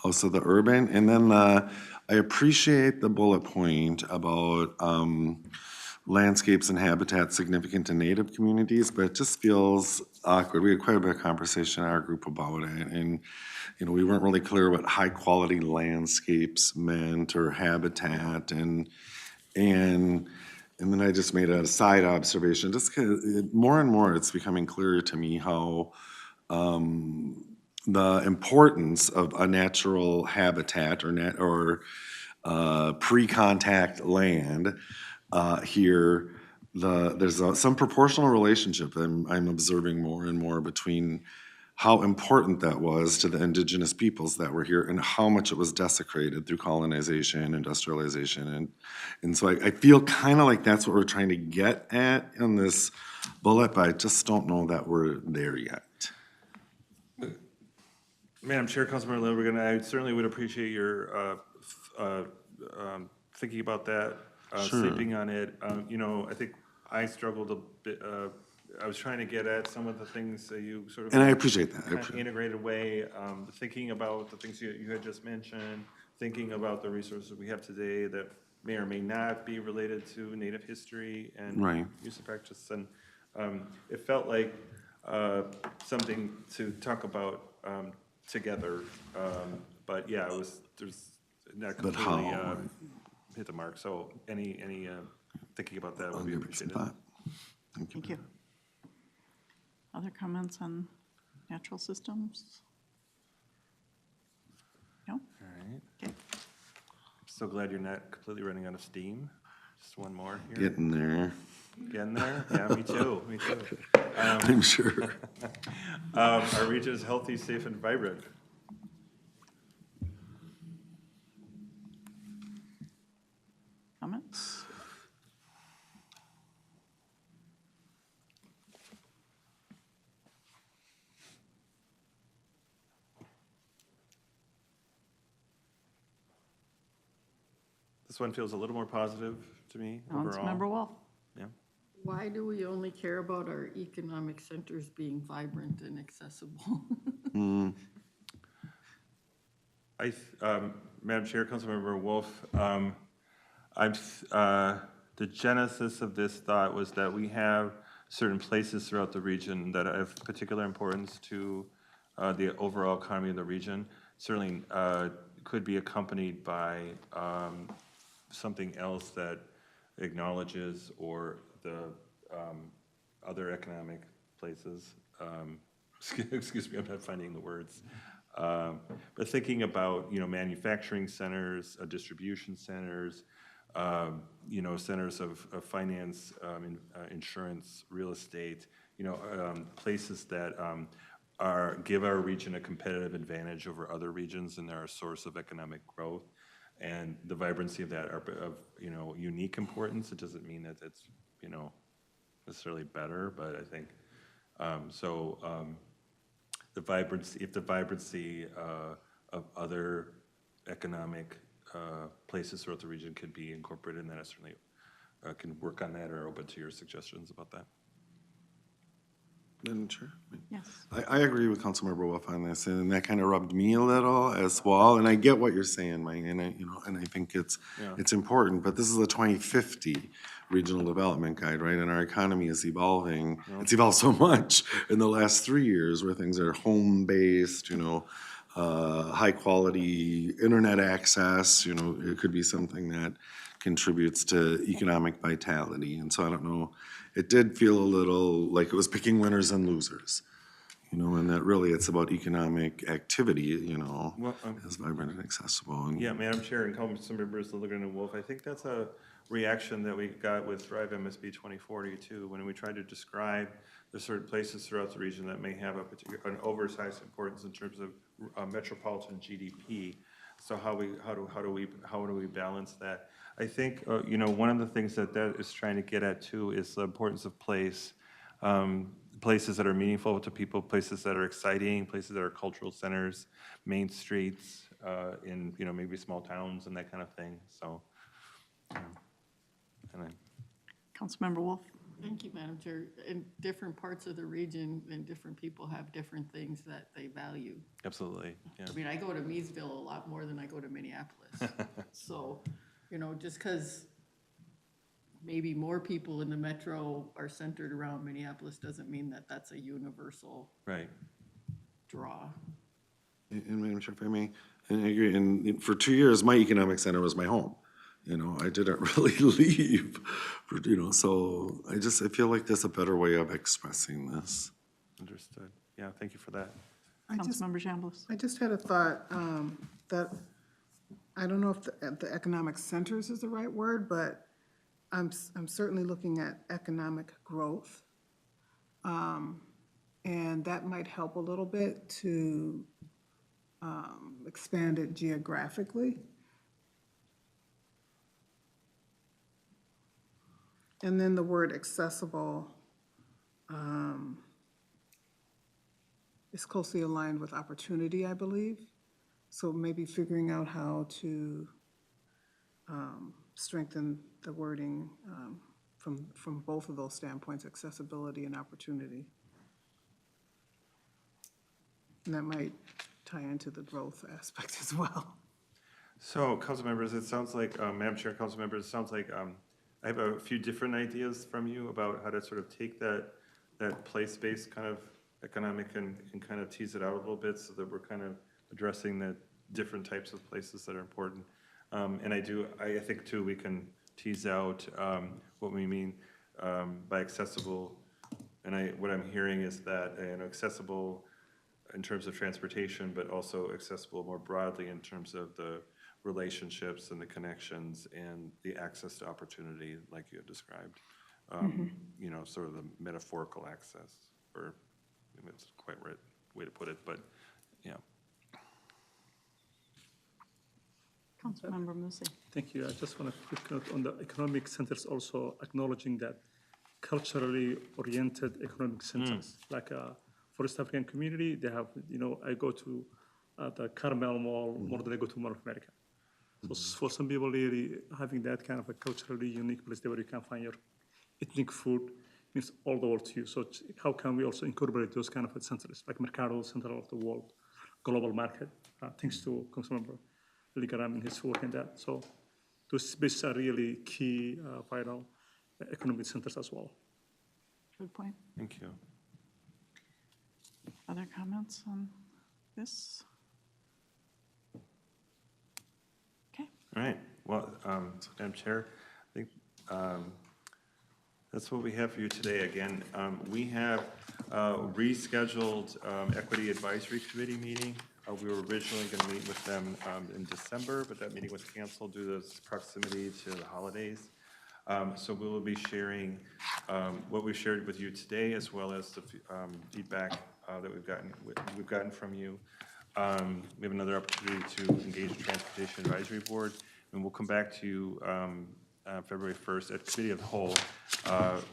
Speaker 5: also the urban. And then I appreciate the bullet point about landscapes and habitats significant to Native communities, but it just feels awkward. We had quite a bit of conversation in our group about it, and we weren't really clear what high quality landscapes meant or habitat, and then I just made a side observation. Just more and more, it's becoming clearer to me how the importance of a natural habitat or pre-contact land here. There's some proportional relationship I'm observing more and more between how important that was to the indigenous peoples that were here and how much it was desecrated through colonization, industrialization. And so I feel kind of like that's what we're trying to get at in this bullet, but I just don't know that we're there yet.
Speaker 6: Madam Chair, Councilmember Lilbergen, I certainly would appreciate your thinking about that, sleeping on it. I think I struggled a bit. I was trying to get at some of the things that you sort of...
Speaker 5: And I appreciate that.
Speaker 6: kind of integrated way, thinking about the things you had just mentioned, thinking about the resources we have today that may or may not be related to Native history and use of practice. And it felt like something to talk about together. But yeah, there's not completely hit the mark. So any thinking about that would be appreciated.
Speaker 1: Thank you. Other comments on natural systems? No?
Speaker 6: All right.
Speaker 1: Okay.
Speaker 6: So glad you're not completely running out of steam. Just one more here.
Speaker 5: Getting there.
Speaker 6: Getting there? Yeah, me too. Me too.
Speaker 5: I'm sure.
Speaker 6: Our region is healthy, safe, and vibrant.
Speaker 1: Comments?
Speaker 6: This one feels a little more positive to me overall.
Speaker 1: Councilmember Wolf.
Speaker 6: Yeah.
Speaker 12: Why do we only care about our economic centers being vibrant and accessible?
Speaker 6: Madam Chair, Councilmember Wolf, the genesis of this thought was that we have certain places throughout the region that have particular importance to the overall economy of the region. Certainly could be accompanied by something else that acknowledges, or the other economic places. Excuse me, I'm not finding the words. But thinking about, manufacturing centers, distribution centers, centers of finance, insurance, real estate, places that give our region a competitive advantage over other regions and are a source of economic growth. And the vibrancy of that are of, unique importance. It doesn't mean that it's, necessarily better, but I think, the vibrancy of other economic places throughout the region could be incorporated, and then I certainly can work on that or open to your suggestions about that.
Speaker 5: Madam Chair?
Speaker 1: Yes.
Speaker 5: I agree with Councilmember Wolf on this, and that kind of rubbed me a little as well. And I get what you're saying, Mike, and I think it's important. But this is a 2050 regional development guide, right? And our economy is evolving. It's evolved so much in the last 3 years, where things are home-based, high quality internet access. It could be something that contributes to economic vitality. And so I don't know. It did feel a little like it was picking winners and losers, and that really it's about economic activity, as vibrant and accessible. And
Speaker 6: Yeah, Madam Chair and Council Members Lilligren and Wolf, I think that's a reaction that we got with Thrive MSB 2040 too, when we tried to describe the certain places throughout the region that may have an oversized importance in terms of metropolitan GDP. So how do we balance that? I think one of the things that is trying to get at too is the importance of place, places that are meaningful to people, places that are exciting, places that are cultural centers, main streets, in maybe small towns and that kind of thing. So,
Speaker 1: Councilmember Wolf?
Speaker 12: Thank you, Madam Chair. In different parts of the region, and different people have different things that they value.
Speaker 6: absolutely, yeah.
Speaker 12: I mean, I go to Meadville a lot more than I go to Minneapolis. So, just because maybe more people in the metro are centered around Minneapolis doesn't mean that that's a universal
Speaker 6: Right.
Speaker 12: draw.
Speaker 5: And Madam Chair, if I may, and I agree, and for 2 years, my economic center was my home. I didn't really leave, so I feel like there's a better way of expressing this.
Speaker 6: Understood. Yeah, thank you for that.
Speaker 1: Councilmember Chambliss?
Speaker 9: I just had a thought that, I don't know if the economic centers is the right word, but I'm certainly looking at economic growth. And that might help a little bit to expand it geographically. And then the word accessible is closely aligned with opportunity, I believe. So maybe figuring out how to strengthen the wording from both of those standpoints, accessibility and opportunity. And that might tie into the growth aspect as well.
Speaker 6: So, council members, it sounds like, Madam Chair, council members, it sounds like I have a few different ideas from you about how to sort of take that place-based kind of economic and kind of tease it out a little bit so that we're kind of addressing the different types of places that are important. And I think too, we can tease out what we mean by accessible. And what I'm hearing is that accessible in terms of transportation, but also accessible more broadly in terms of the relationships and the connections and the access to opportunity, like you had described. Sort of the metaphorical access, or maybe it's quite right way to put it, but yeah.
Speaker 1: Councilmember Musi.
Speaker 4: Thank you. I just want a quick note on the economic centers, also acknowledging that culturally oriented economic centers, like for East African community, they have, I go to the Carmel Mall more than I go to Mall of America. So for some people, really having that kind of a culturally unique place there where you can find your ethnic food means all the world to you. So how can we also incorporate those kind of centers, like Mercado, center of the world, global market, thanks to Councilmember Ligaram and his work in that. So those spaces are really key, vital economic centers as well.
Speaker 1: Good point.
Speaker 6: Thank you.
Speaker 1: Other comments on this? Okay.
Speaker 6: All right. Well, Madam Chair, I think That's what we have for you today. Again, we have rescheduled Equity Advisory Committee meeting. We were originally going to meet with them in December, but that meeting was canceled due to its proximity to the holidays. So we will be sharing what we've shared with you today, as well as the feedback that we've gotten from you. We have another opportunity to engage the Transportation Advisory Board, and we'll come back to you February 1st at Committee of the Whole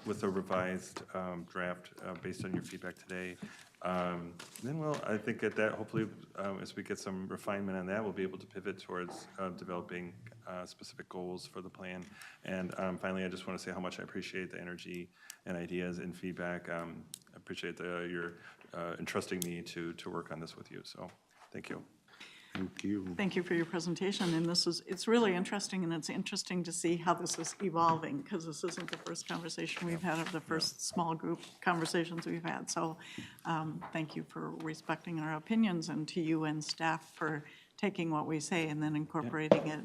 Speaker 6: with a revised draft based on your feedback today. Then I think at that, hopefully, as we get some refinement on that, we'll be able to pivot towards developing specific goals for the plan. And finally, I just want to say how much I appreciate the energy and ideas and feedback. I appreciate your entrusting me to work on this with you. So thank you.
Speaker 5: Thank you.
Speaker 1: Thank you for your presentation, and it's really interesting, and it's interesting to see how this is evolving, because this isn't the first conversation we've had, of the first small group conversations we've had. So thank you for respecting our opinions, and to you and staff for taking what we say and then incorporating it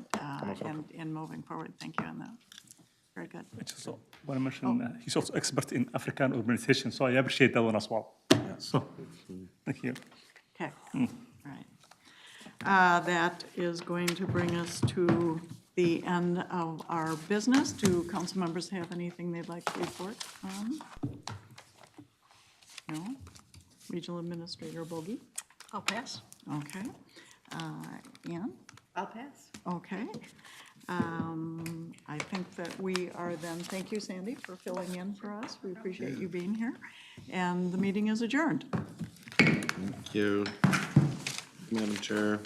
Speaker 1: and moving forward. Thank you on that. Very good.
Speaker 4: I just want to mention, he's also expert in African urbanization, so I appreciate that one as well. So, thank you.
Speaker 1: Okay, all right. That is going to bring us to the end of our business. Do council members have anything they'd like to report on? No? Regional Administrator Bogie?
Speaker 12: I'll pass.
Speaker 1: Okay. Ann?
Speaker 8: I'll pass.
Speaker 1: Okay. I think that we are then, thank you, Sandy, for filling in for us. We appreciate you being here. And the meeting is adjourned.
Speaker 5: Thank you, Madam Chair.